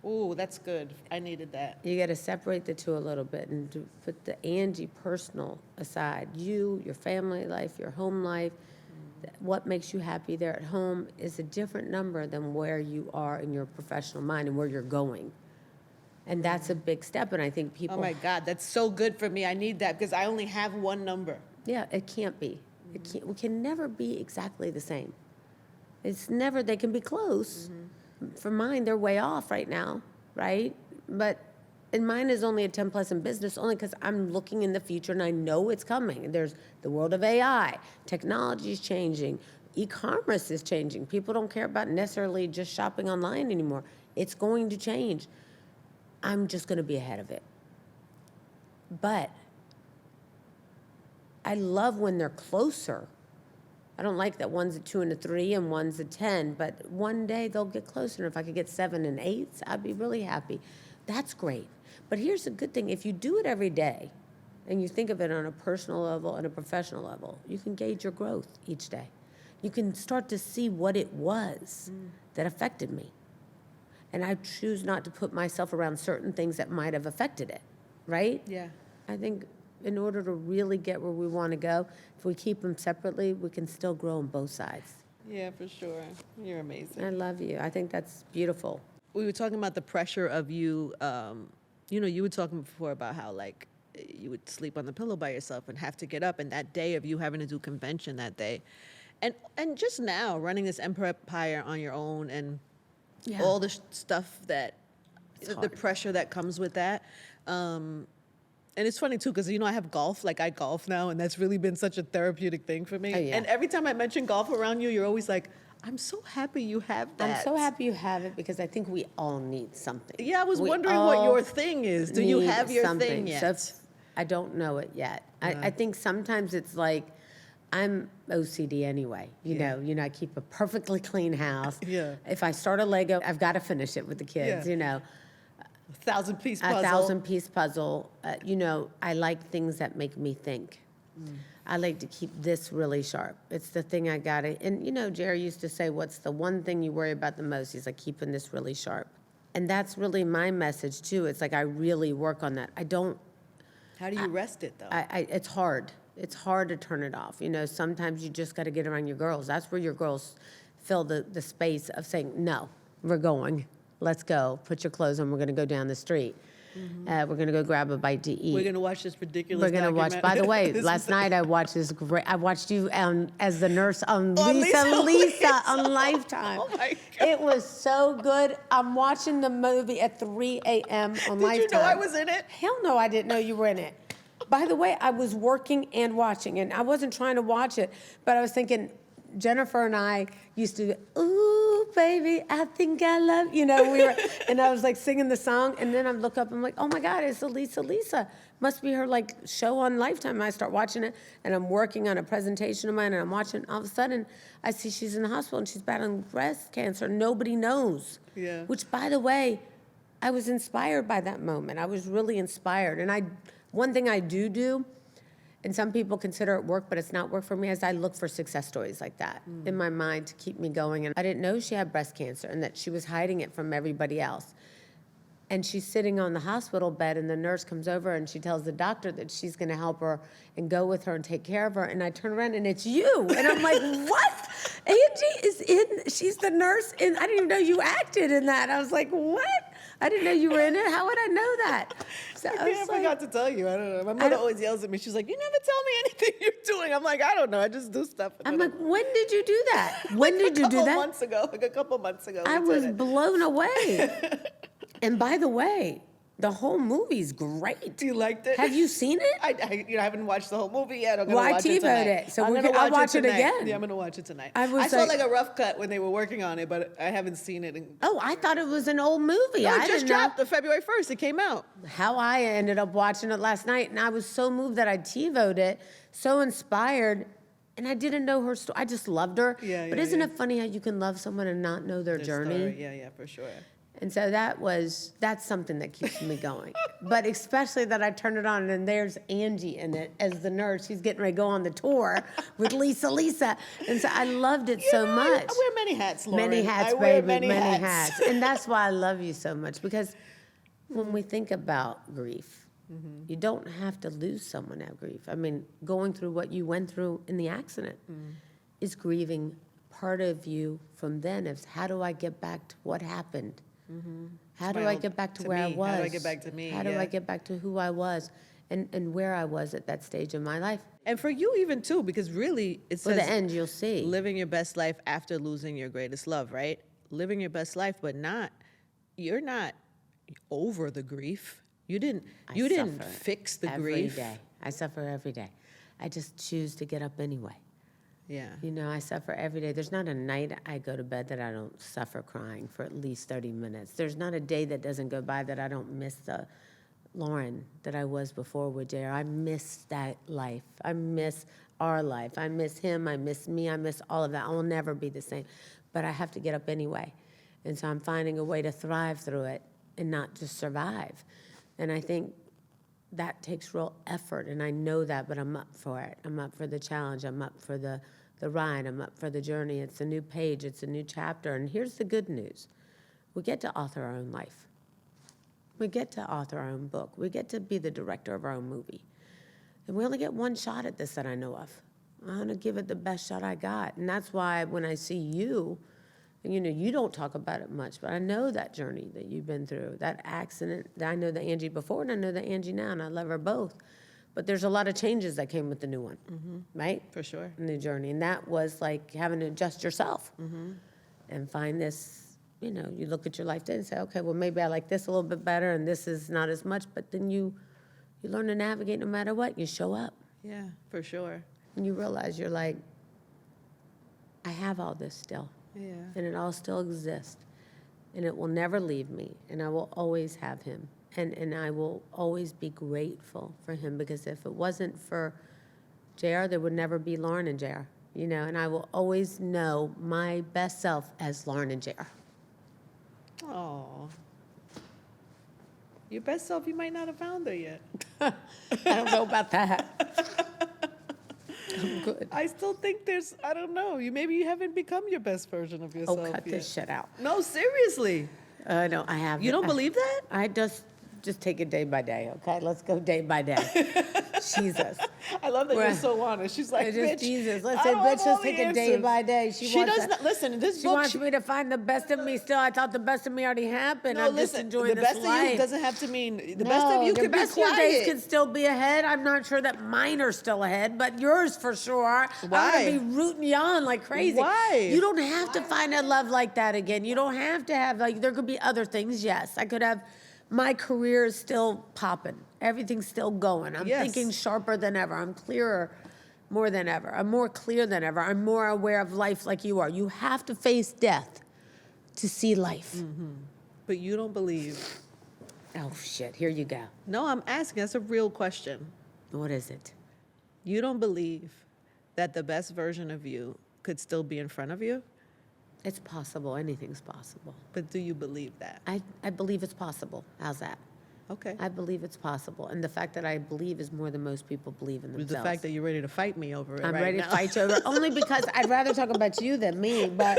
Ooh, that's good. I needed that. You got to separate the two a little bit and put the Angie personal aside. You, your family life, your home life, what makes you happy there at home is a different number than where you are in your professional mind and where you're going. And that's a big step, and I think people... Oh my God, that's so good for me. I need that because I only have one number. Yeah, it can't be. We can never be exactly the same. It's never, they can be close. For mine, they're way off right now, right? And mine is only a 10 plus in business only because I'm looking in the future and I know it's coming. There's the world of AI, technology is changing, e-commerce is changing. People don't care about necessarily just shopping online anymore. It's going to change. I'm just going to be ahead of it. But I love when they're closer. I don't like that one's a 2 and a 3 and one's a 10, but one day they'll get closer. If I could get 7 and 8s, I'd be really happy. That's great. But here's the good thing. If you do it every day and you think of it on a personal level and a professional level, you can gauge your growth each day. You can start to see what it was that affected me. And I choose not to put myself around certain things that might have affected it, right? Yeah. I think in order to really get where we want to go, if we keep them separately, we can still grow on both sides. Yeah, for sure. You're amazing. I love you. I think that's beautiful. We were talking about the pressure of you, you were talking before about how like you would sleep on the pillow by yourself and have to get up, and that day of you having to do convention that day. And just now running this empire on your own and all the stuff that, the pressure that comes with that. And it's funny too, because I have golf, like I golf now, and that's really been such a therapeutic thing for me. Oh, yeah. And every time I mention golf around you, you're always like, I'm so happy you have that. I'm so happy you have it because I think we all need something. Yeah, I was We wondering what all your thing is. Do you need have your something. thing yet? So I don't know it yet. I think sometimes it's like I'm OCD anyway. You know, I keep a perfectly clean house. Yeah. If I start a Lego, I've got to finish it with the kids. Yeah. You know, 1,000-piece puzzle. 1,000-piece puzzle. You know, I like things that make me think. I like to keep this really sharp. It's the thing I got to, and you know, Jerry used to say, what's the one thing you worry about the most? He's like, keeping this really sharp. And that's really my message too. It's like, I really work on that. I don't. How do you rest it though? It's hard. It's hard to turn it off. You know, sometimes you just got to get around your girls. That's where your girls fill the space of saying, no, we're going. Let's go. Put your clothes on. We're going to go down the street. We're going to go grab a bite to eat. We're going to watch this ridiculous We're going to watch. By the way, last night I watched this great. I watched you as the nurse on Lisa on Lifetime. Oh my God. It was so good. I'm watching the movie at 3 a.m. on Lifetime. Did you know I was in it? Hell no, I didn't know you were in it. By the way, I was working and watching, and I wasn't trying to watch it, but I was thinking, Jennifer and I used to, ooh, baby, I think I love, you know, we were, and I was like singing the song, and then I look up, I'm like, oh my God, it's Lisa. Must be her like show on Lifetime. And I start watching it, and I'm working on a presentation of mine, and I'm watching, all of a sudden, I see she's in the hospital, and she's battling breast cancer. Nobody knows. Yeah. Which, by the way, I was inspired by that moment. I was really inspired. And one thing I do, and some people consider it work, but it's not work for me, is I look for success stories like that in my mind to keep me going. And I didn't know she had breast cancer and that she was hiding it from everybody else. And she's sitting on the hospital bed, and the nurse comes over and she tells the doctor that she's going to help her and go with her and take care of her. And I turn around and it's you. And I'm like, what? Angie is in, she's the nurse, and I didn't even know you acted in that. I was like, what? I didn't know you were in it. How would I know that? So I forgot to tell you. I don't know. My mother always yells at me. She's like, you never tell me anything you're doing. I'm like, I don't know. I just do stuff. I'm like, when did you do that? When did you do that? A couple months ago. I was blown away. And by the way, the whole movie's great. You liked it? Have you seen it? I haven't watched the whole movie yet. I'm gonna Well, I watch it tonight. TiVo'd it, so I'll watch it tonight. again. Yeah, I'm gonna watch it tonight. I saw like a rough cut when they were working on it, but I haven't seen it. Oh, I thought it was an old movie. No, I it just didn't know dropped the February 1st. It came out. how I ended up watching it last night, and I was so moved that I TiVo'd it, so inspired, and I didn't know her story. I just loved her. Yeah, but isn't it funny how you can love someone and not know their journey? Story. Yeah, for sure. And so that's something that keeps me going. But especially that I turn it on and there's Angie in it as the nurse. She's getting ready to go on the tour with Lisa. And so I loved it so much. I wear many hats, Loren. Many hats, baby, many hats. And that's why I love you so much, because when we think about grief, you don't have to lose someone to have grief. I mean, going through what you went through in the accident is grieving. Part of you from then is, how do I get back to what happened? How do I get back to where I was? How do I get back to me? How do I get back to who I was and where I was at that stage in my life? And for you even too, because really it For says the end, you'll see. living your best life after losing your greatest love, right? Living your best life, but you're not over the grief. You didn't fix the grief. Every day. I suffer every day. I just choose to get up anyway. Yeah. You know, I suffer every day. There's not a night I go to bed that I don't suffer crying for at least 30 minutes. There's not a day that doesn't go by that I don't miss the Loren that I was before with JR. I miss that life. I miss our life. I miss him. I miss me. I miss all of that. I will never be the same. But I have to get up anyway. And so I'm finding a way to thrive through it and not just survive. And I think that takes real effort, and I know that, but I'm up for it. I'm up for the challenge. I'm up for the ride. I'm up for the journey. It's a new page. It's a new chapter. And here's the good news. We get to author our own life. We get to author our own book. We get to be the director of our own movie. And we only get one shot at this that I know of. I'm going to give it the best shot I got. And that's why when I see you, and you know, you don't talk about it much, but I know that journey that you've been through, that accident. I know the Angie before, and I know the Angie now, and I love her both. But there's a lot of changes that came with the new one, right? For sure. New journey. And that was like having to adjust yourself and find this, you know, you look at your life then and say, okay, well, maybe I like this a little bit better, and this is not as much. But then you learn to navigate no matter what. You show up. Yeah, for sure. And you realize you're like, I have all this still. Yeah. And it all still exists. And it will never leave me. And I will always have him. And I will always be grateful for him, because if it wasn't for JR, there would never be Loren and JR. You know, and I will always know my best self as Loren and JR. Oh. Your best self, you might not have found her yet. I don't know about that. I'm good. I still think I don't know, maybe you haven't become your best version of yourself yet. Cut this shit out. No, seriously. No, I have. You don't believe that? I just take it day by day, okay? Let's go day by day. Jesus. I love that you're so honest. She's like, bitch, Jesus. Let's I say, don't have bitch, all let's the take it day answers. by day. She does not, listen, in this She book, wants me to find the best of me still. I thought the best of me already happened. no, I'm just listen, enjoying the this best life. of you doesn't have to mean, the best of you the could be best of your quiet. days can still be ahead. I'm not sure that mine are still ahead, but yours for sure. Why? I'm going to be rooting you on like crazy. Why? You don't have to find a love like that again. You don't have to have, like, there could be other things, yes. I could have, my career is still popping. Everything's still going. I'm thinking sharper than ever. I'm clearer more than ever. I'm more clear than ever. I'm more aware of life like you are. You have to face death to see life. Mm-hmm. But you don't believe. Oh, shit. Here you go. No, I'm asking. That's a real question. What is it? You don't believe that the best version of you could still be in front of you? It's possible. Anything's possible. But do you believe that? I believe it's possible. How's that? Okay. I believe it's possible. And the fact that I believe is more than most people believe in themselves. The fact that you're ready to fight me over it I'm right ready now. to fight you over it, only because I'd rather talk about you than me. But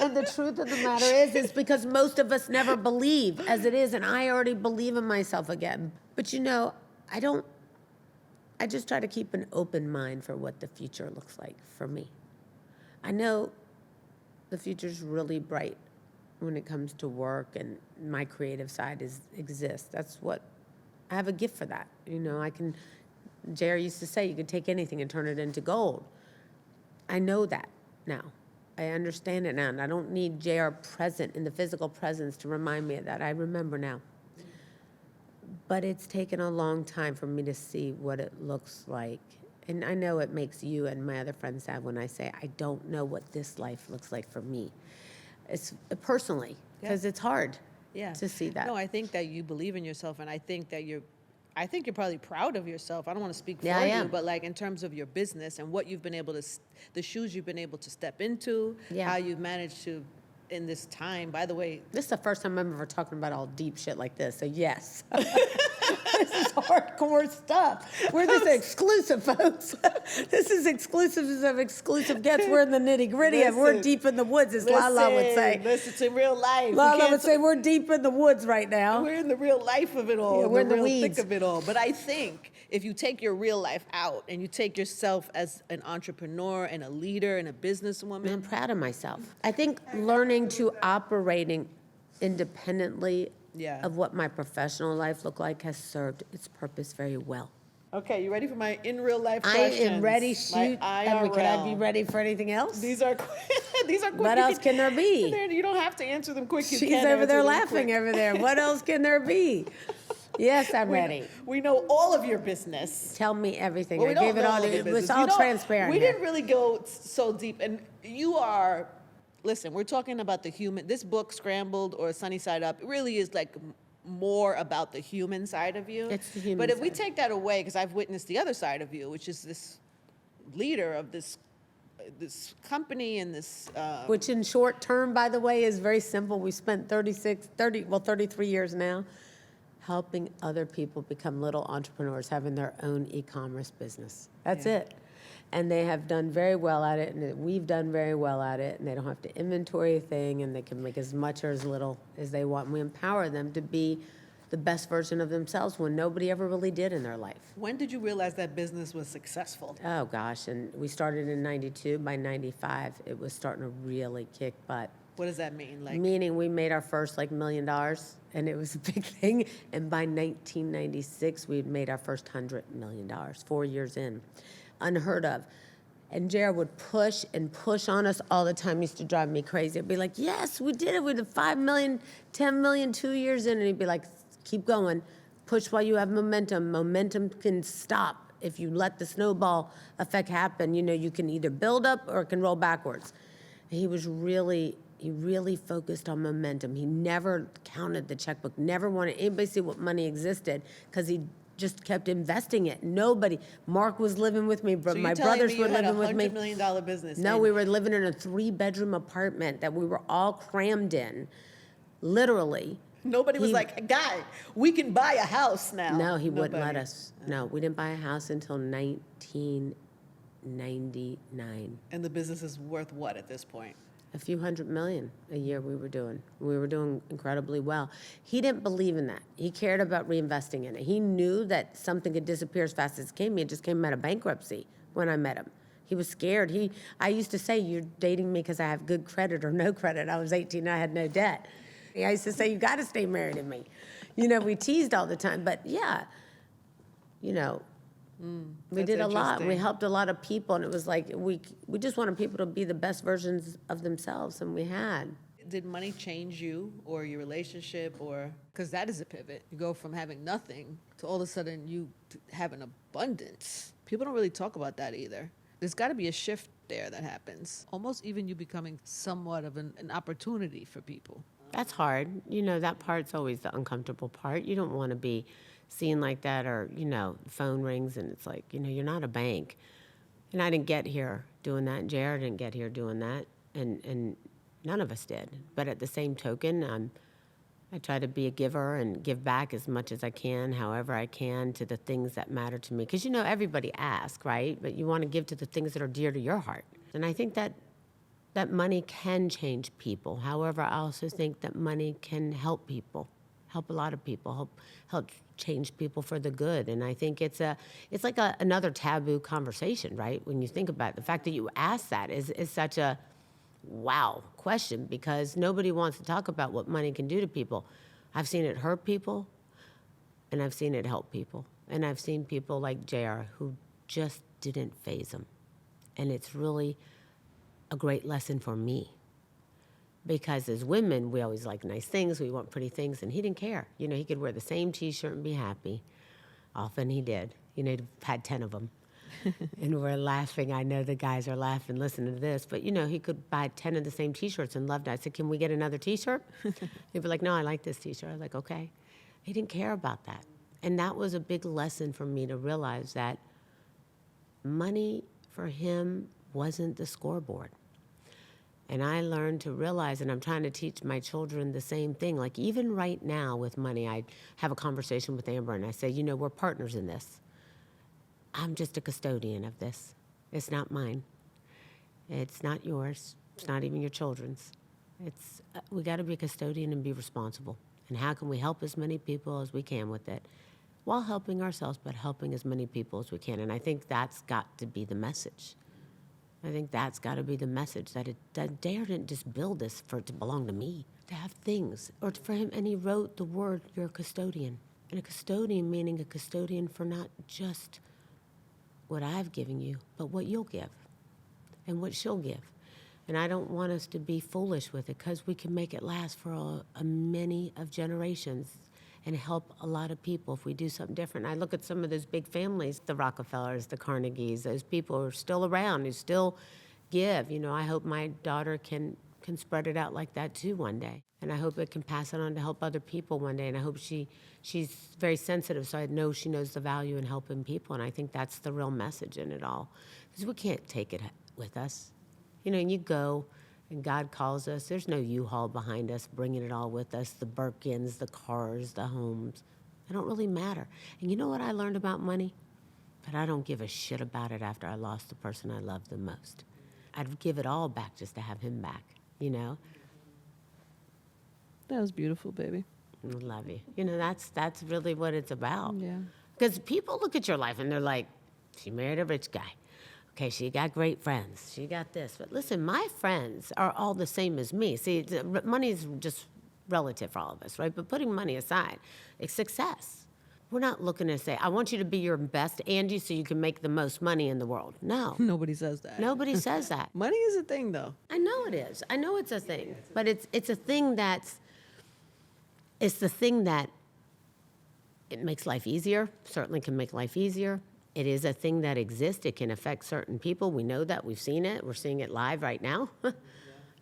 and the truth of the matter is because most of us never believe as it is, and I already believe in myself again. But you know, I just try to keep an open mind for what the future looks like for me. I know the future's really bright when it comes to work, and my creative side exists. That's what, I have a gift for that. You know, JR used to say, you could take anything and turn it into gold. I know that now. I understand it now, and I don't need JR present in the physical presence to remind me of that. I remember now. But it's taken a long time for me to see what it looks like. And I know it makes you and my other friends sad when I say, I don't know what this life looks like for me. It's personally, because it's hard to see that. No, I think that you believe in yourself, and I think you're probably proud of yourself. I don't want to speak for you, but like in terms of your business and what you've been able to, the shoes you've been able to step into, how you've managed to, in this time, by the way. This is the first time I'm ever talking about all deep shit like this, so yes. This is hardcore stuff. We're this exclusive, folks. This is exclusives of exclusive gets. We're in the nitty gritty of we're deep in the woods, as Lala would say. Listen to real life. Lala would say we're deep in the woods right now. We're in the real life of it all. Yeah, we're in the real weeds. thick of it all. But I think if you take your real life out and you take yourself as an entrepreneur and a leader and a businesswoman. I'm proud of myself. I think learning to operating independently of what my professional life looked like has served its purpose very well. Okay, you ready for my in real life I questions? am ready. Shoot. IRL. Can I be ready for anything else? These are quick. What else can there be? You don't have to answer them quick. She's over there laughing over there. What else can there be? Yes, I'm ready. We know all of your business. Tell me everything. Well, I gave it all to you. It was all transparent. We didn't really go so deep. And you are, listen, we're talking about the human. This book, Scrambled or Sunny Side Up, really is like more about the human side of you. It's the human But if side. we take that away, because I've witnessed the other side of you, which is this leader of this company and this... Which in short term, by the way, is very simple. We spent 33 years now helping other people become little entrepreneurs, having their own e-commerce business. That's it. And they have done very well at it, and we've done very well at it, and they don't have to inventory a thing, and they can make as much or as little as they want. And we empower them to be the best version of themselves when nobody ever really did in their life. When did you realize that business was successful? Oh, gosh, and we started in 92. By 95, it was starting to really kick butt. What does that mean? Meaning we made our first $1 million, and it was a big thing. And by 1996, we had made our first $100 million, 4 years in. Unheard of. And Jared would push and push on us all the time. It used to drive me crazy. I'd be like, yes, we did it. We did 5 million, 10 million, 2 years in. And he'd be like, keep going. Push while you have momentum. Momentum can stop. If you let the snowball effect happen, you know, you can either build up or it can roll backwards. He really focused on momentum. He never counted the checkbook, never wanted anybody to see what money existed because he just kept investing it. Mark was living with me, but my brothers were living with me. $100 million business. No, we were living in a 3-bedroom apartment that we were all crammed in, literally. Nobody was like, "Guy, we can buy a house now." No, he wouldn't let us. No, we didn't buy a house until 1999. And the business is worth what at this point? A few $100 million a year we were doing. We were doing incredibly well. He didn't believe in that. He cared about reinvesting in it. He knew that something could disappear as fast as it came. He just came out of bankruptcy when I met him. He was scared. I used to say, "You're dating me because I have good credit or no credit." I was 18 and I had no debt. I used to say, "You got to stay married to me." We teased all the time. But yeah, we did a lot. We helped a lot of people, and it was like we just wanted people to be the best versions of themselves, and we had. Did money change you or your relationship, or because that is a pivot? You go from having nothing to all of a sudden you have an abundance. People don't really talk about that either. There's got to be a shift there that happens. Almost even you becoming somewhat of an opportunity for people. That's hard. That part's always the uncomfortable part. You don't want to be seen like that, or, phone rings and it's like, you're not a bank. And I didn't get here doing that, and JR didn't get here doing that, and none of us did. But at the same token, I try to be a giver and give back as much as I can, however I can, to the things that matter to me. Because, everybody asks, right? But you want to give to the things that are dear to your heart. And I think that money can change people. However, I also think that money can help people, help a lot of people, help change people for the good. And I think it's like another taboo conversation, right? When you think about it, the fact that you ask that is such a wow question, because nobody wants to talk about what money can do to people. I've seen it hurt people, and I've seen it help people. And I've seen people like JR who just didn't faze them. And it's really a great lesson for me. Because as women, we always like nice things, we want pretty things, and he didn't care. He could wear the same T-shirt and be happy. Often he did. He'd had 10 of them. And we're laughing. I know the guys are laughing, listening to this, but he could buy 10 of the same T-shirts and loved it. I said, "Can we get another T-shirt?" He'd be like, "No, I like this T-shirt." I was like, "Okay." He didn't care about that. And that was a big lesson for me to realize that money for him wasn't the scoreboard. And I learned to realize, and I'm trying to teach my children the same thing. Like even right now with money, I have a conversation with Amber and I say, we're partners in this. I'm just a custodian of this. It's not mine. It's not yours. It's not even your children's. We got to be a custodian and be responsible. And how can we help as many people as we can with it, while helping ourselves, but helping as many people as we can? And I think that's got to be the message. I think that's got to be the message, that Dare didn't just build this for it to belong to me, to have things, or for him. And he wrote the word, "You're a custodian." And a custodian meaning a custodian for not just what I've given you, but what you'll give and what she'll give. And I don't want us to be foolish with it, because we can make it last for a many of generations and help a lot of people if we do something different. I look at some of those big families, the Rockefellers, the Carnegies, those people are still around, who still give. I hope my daughter can spread it out like that too one day. And I hope it can pass it on to help other people one day. And I hope she's very sensitive, so I know she knows the value in helping people. And I think that's the real message in it all. Because we can't take it with us. And you go, and God calls us. There's no U-Haul behind us bringing it all with us, the Birkins, the cars, the homes. They don't really matter. And you know what I learned about money? That I don't give a shit about it after I lost the person I loved the most. I'd give it all back just to have him back, That was beautiful, baby. I love you. That's really what it's about. Yeah. Because people look at your life and they're like, she married a rich guy. Okay, she got great friends. She got this. But listen, my friends are all the same as me. See, money is just relative for all of us, right? But putting money aside, it's success. We're not looking to say, I want you to be your best Angie so you can make the most money in the world. No. Nobody says that. Nobody says that. Money is a thing, though. I know it is. I know it's a thing. But it's a thing it's the thing that it makes life easier, certainly can make life easier. It is a thing that exists. It can affect certain people. We know that. We've seen it. We're seeing it live right now.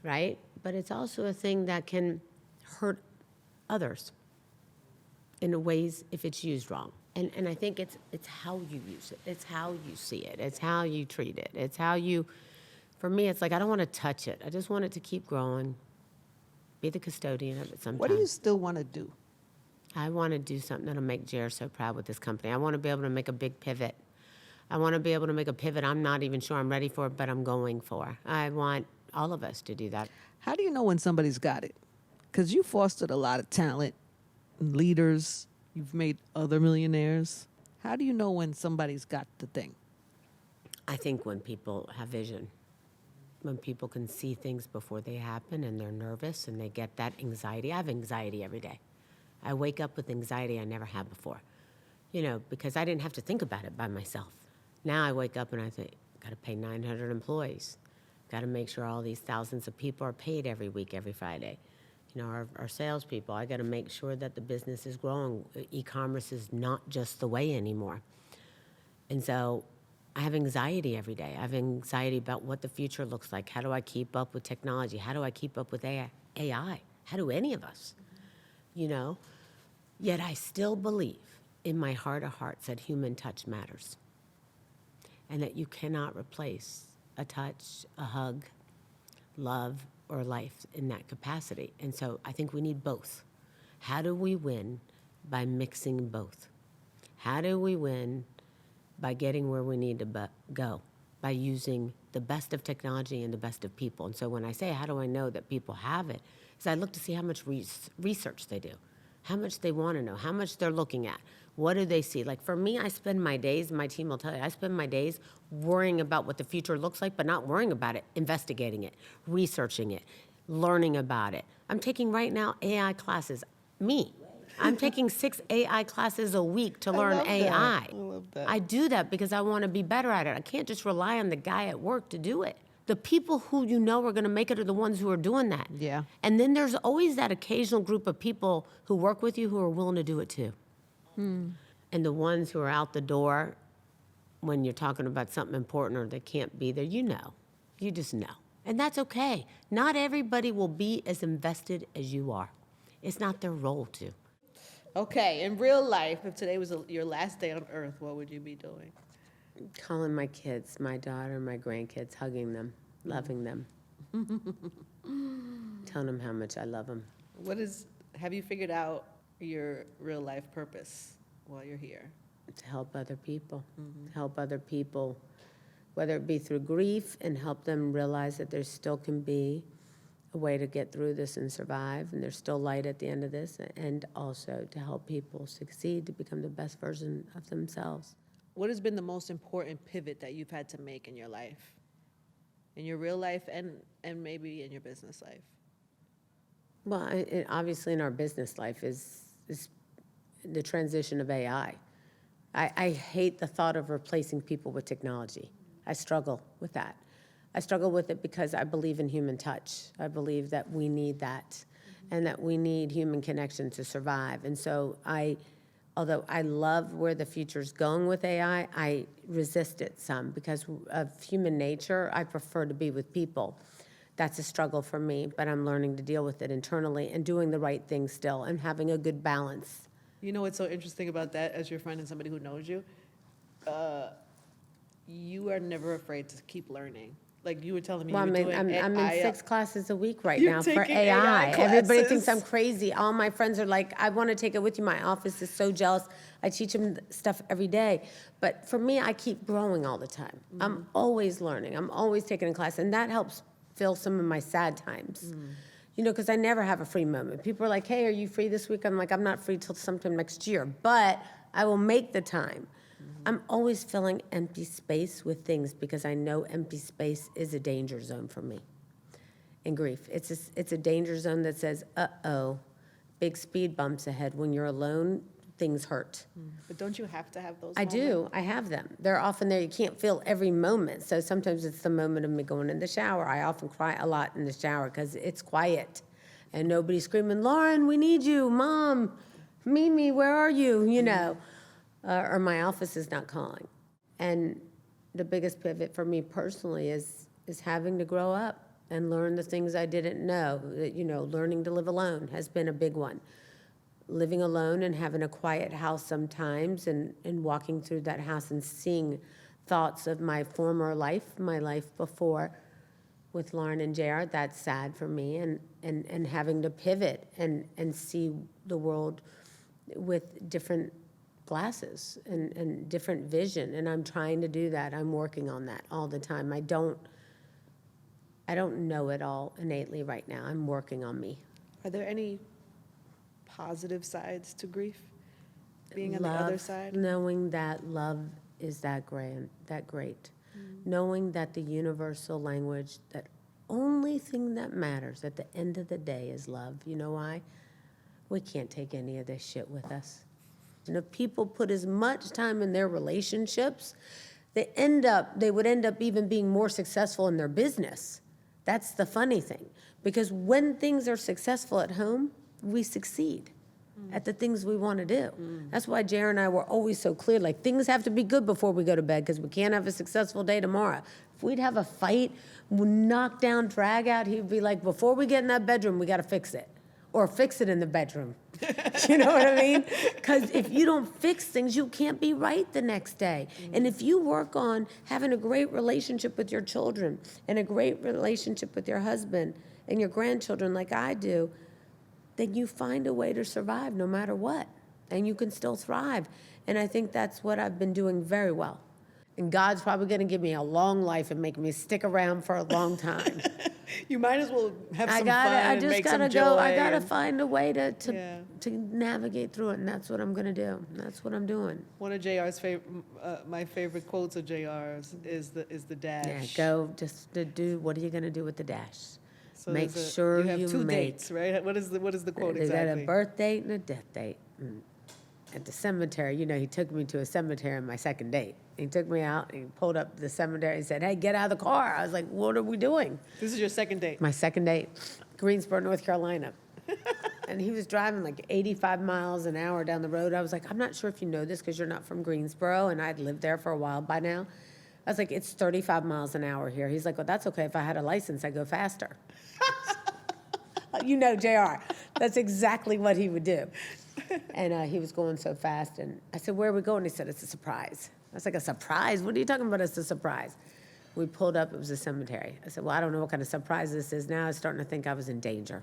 right? But it's also a thing that can hurt others in ways if it's used wrong. And I think it's how you use it. It's how you see it. It's how you treat it. It's how you, for me, it's like I don't want to touch it. I just want it to keep growing, be the custodian of it sometimes. What do you still want to do? I want to do something that'll make Jer so proud with this company. I want to be able to make a big pivot. I want to be able to make a pivot I'm not even sure I'm ready for, but I'm going for. I want all of us to do that. How do you know when somebody's got it? Because you fostered a lot of talent and leaders. You've made other millionaires. How do you know when somebody's got the thing? I think when people have vision, when people can see things before they happen and they're nervous and they get that anxiety. I have anxiety every day. I wake up with anxiety I never had before, because I didn't have to think about it by myself. Now I wake up and I think, got to pay 900 employees. Got to make sure all these thousands of people are paid every week, every Friday. Our salespeople, I got to make sure that the business is growing. E-commerce is not just the way anymore. And so I have anxiety every day. I have anxiety about what the future looks like. How do I keep up with technology? How do I keep up with AI? How do any of us? Yet I still believe in my heart of hearts that human touch matters and that you cannot replace a touch, a hug, love, or life in that capacity. And so I think we need both. How do we win? By mixing both. How do we win? By getting where we need to go, by using the best of technology and the best of people. And so when I say, how do I know that people have it, is I look to see how much research they do, how much they want to know, how much they're looking at. What do they see? Like for me, I spend my days, my team will tell you, I spend my days worrying about what the future looks like, but not worrying about it, investigating it, researching it, learning about it. I'm taking right now AI classes. I'm taking 6 AI classes a week to learn AI. I love that. I do that because I want to be better at it. I can't just rely on the guy at work to do it. The people who are going to make it are the ones who are doing that. Yeah. And then there's always that occasional group of people who work with you who are willing to do it too. And the ones who are out the door when you're talking about something important or they can't be there, you just know. And that's okay. Not everybody will be as invested as you are. It's not their role to. Okay, in real life, if today was your last day on earth, what would you be doing? Calling my kids, my daughter, my grandkids, hugging them, loving them, telling them how much I love them. Have you figured out your real life purpose while you're here? To help other people, whether it be through grief and help them realize that there still can be a way to get through this and survive, and there's still light at the end of this, and also to help people succeed to become the best version of themselves. What has been the most important pivot that you've had to make in your life? In your real life and maybe in your business life? Well, obviously in our business life is the transition of AI. I hate the thought of replacing people with technology. I struggle with that. I struggle with it because I believe in human touch. I believe that we need that and that we need human connection to survive. And so although I love where the future's going with AI, I resist it some because of human nature. I prefer to be with people. That's a struggle for me, but I'm learning to deal with it internally and doing the right thing still and having a good balance. You know what's so interesting about that as your friend and somebody who knows you? You are never afraid to keep learning. Like you were telling me, Well, you were I'm doing in 6 classes a week right You're now for taking AI. AI Everybody thinks classes. I'm crazy. All my friends are like, I want to take it with you. My office is so jealous. I teach them stuff every day. But for me, I keep growing all the time. I'm always learning. I'm always taking a class. And that helps fill some of my sad times. Because I never have a free moment. People are like, hey, are you free this week? I'm like, I'm not free till sometime next year. But I will make the time. I'm always filling empty space with things because I know empty space is a danger zone for me. In grief, it's a danger zone that says, uh-oh, big speed bumps ahead. When you're alone, things hurt. But don't you have to have those I moments? do. I have them. They're often there. You can't feel every moment. So sometimes it's the moment of me going in the shower. I often cry a lot in the shower because it's quiet and nobody's screaming, Loren, we need you. Mom, Mimi, where are you? Or my office is not calling. And the biggest pivot for me personally is having to grow up and learn the things I didn't know. Learning to live alone has been a big one. Living alone and having a quiet house sometimes, and walking through that house and seeing thoughts of my former life, my life before with Loren and JR, that's sad for me, and having to pivot and see the world with different glasses and different vision, and I'm trying to do that. I'm working on that all the time. I don't know it all innately right now. I'm working on me. Are there any positive sides to grief? Being on the other side? Knowing that love is that great. Knowing that the universal language, that only thing that matters at the end of the day is love. You know why? We can't take any of this shit with us. And if people put as much time in their relationships, they would end up even being more successful in their business. That's the funny thing. Because when things are successful at home, we succeed at the things we want to do. That's why JR and I were always so clear, like, things have to be good before we go to bed because we can't have a successful day tomorrow. If we'd have a fight, knock down, drag out, he'd be like, before we get in that bedroom, we got to fix it. Or fix it in the bedroom. You know what I mean? Because if you don't fix things, you can't be right the next day. And if you work on having a great relationship with your children and a great relationship with your husband and your grandchildren like I do, then you find a way to survive no matter what. And you can still thrive. And I think that's what I've been doing very well. And God's probably going to give me a long life and make me stick around for a long time. You might as well have some fun and make some joy. I gotta find a way to navigate through it, and that's what I'm gonna do. That's what I'm doing. One of JR's my favorite quotes of JR's is the dash. Yeah, go just to do. What are you gonna do with the dash? So Make sure you have two dates, right? What is the quote They exactly? got a birth date and a death date. At the cemetery, he took me to a cemetery on my second date. He took me out, and he pulled up to the cemetery and said, "Hey, get out of the car." I was like, "What are we doing?" This is your second date? My second date, Greensboro, North Carolina. And he was driving like 85 miles an hour down the road. I was like, "I'm not sure if you know this because you're not from Greensboro," and I'd lived there for a while by now. I was like, "It's 35 miles an hour here." He's like, "Well, that's okay. If I had a license, I'd go faster." JR. That's exactly what he would do. And he was going so fast. And I said, "Where are we going?" He said, "It's a surprise." I was like, "A surprise? What are you talking about? It's a surprise." We pulled up. It was a cemetery. I said, "Well, I don't know what kind of surprise this is." Now I was starting to think I was in danger.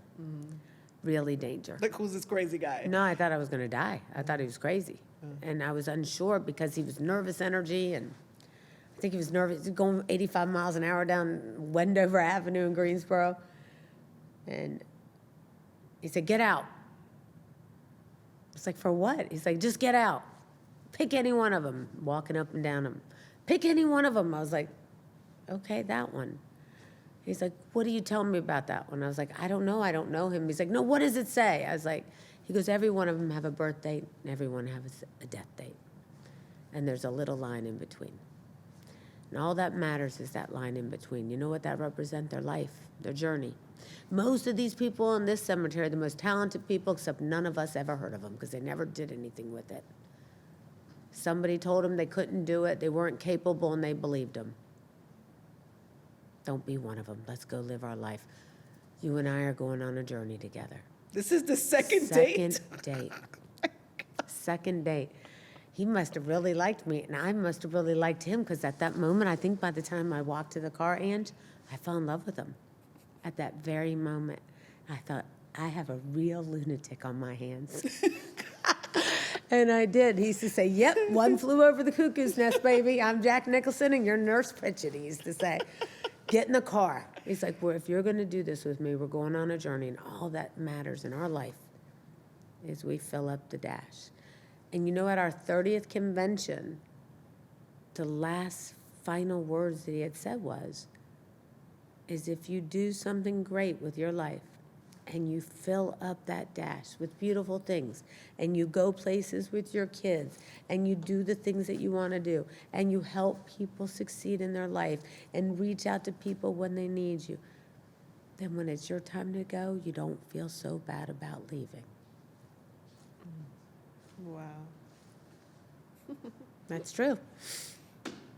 Really danger. Like, who's this crazy guy? No, I thought I was going to die. I thought he was crazy. And I was unsure because he was nervous energy. And I think he was nervous. Going 85 miles an hour down Wendover Avenue in Greensboro. And he said, "Get out." It's like, "For what?" He's like, "Just get out. Pick any one of them." Walking up and down them. "Pick any one of them." I was like, "Okay, that one." He's like, "What are you telling me about that one?" I was like, "I don't know. I don't know him." He's like, "No, what does it say?" I was like, he goes, "Every one of them have a birth date, and every one has a death date. And there's a little line in between. And all that matters is that line in between. You know what that represents? Their life, their journey. Most of these people in this cemetery are the most talented people, except none of us ever heard of them because they never did anything with it. Somebody told them they couldn't do it, they weren't capable, and they believed them. Don't be one of them. Let's go live our life. You and I are going on a journey together." This is the second date? Second date. He must have really liked me, and I must have really liked him, because at that moment, I think by the time I walked to the car, Ange, I fell in love with him. At that very moment, I thought, I have a real lunatic on my hands. And I did. He used to say, "Yep, one flew over the cuckoo's nest, baby. I'm Jack Nicholson and you're Nurse Pritchett," he used to say. "Get in the car." He's like, "Well, if you're going to do this with me, we're going on a journey, and all that matters in our life is we fill up the dash." And at our 30th convention, the last final words that he had said is if you do something great with your life and you fill up that dash with beautiful things and you go places with your kids and you do the things that you want to do and you help people succeed in their life and reach out to people when they need you, then when it's your time to go, you don't feel so bad about leaving. Wow. That's true.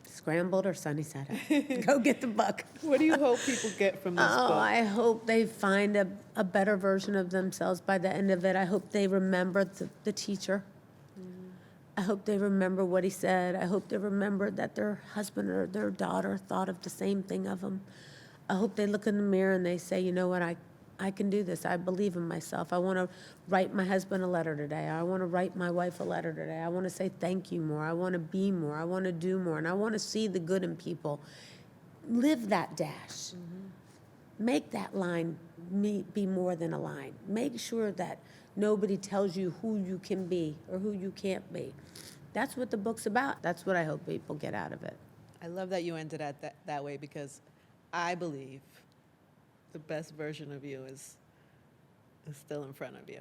It's Scrambled or Sunny Side Up. Go get the book. What do you hope people get from this book? I hope they find a better version of themselves by the end of it. I hope they remember the teacher. I hope they remember what he said. I hope they remember that their husband or their daughter thought of the same thing of them. I hope they look in the mirror and they say, you know what, I can do this. I believe in myself. I want to write my husband a letter today. I want to write my wife a letter today. I want to say thank you more. I want to be more. I want to do more. And I want to see the good in people. Live that dash. Make that line be more than a line. Make sure that nobody tells you who you can be or who you can't be. That's what the book's about. That's what I hope people get out of it. I love that you ended that way, because I believe the best version of you is still in front of you.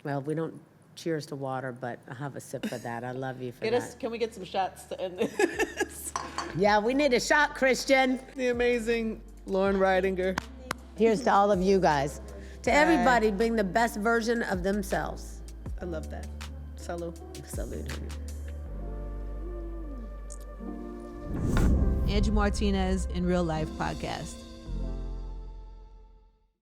Well, we don't cheers to water, but I'll have a sip of that. I love you for that. Can we get some shots to end this? Yeah, we need a shot, Christian. The amazing Loren Ridinger. Here's to all of you guys. To everybody, being the best version of themselves. I love that. Salud. Salute. Angie Martinez IRL Podcast.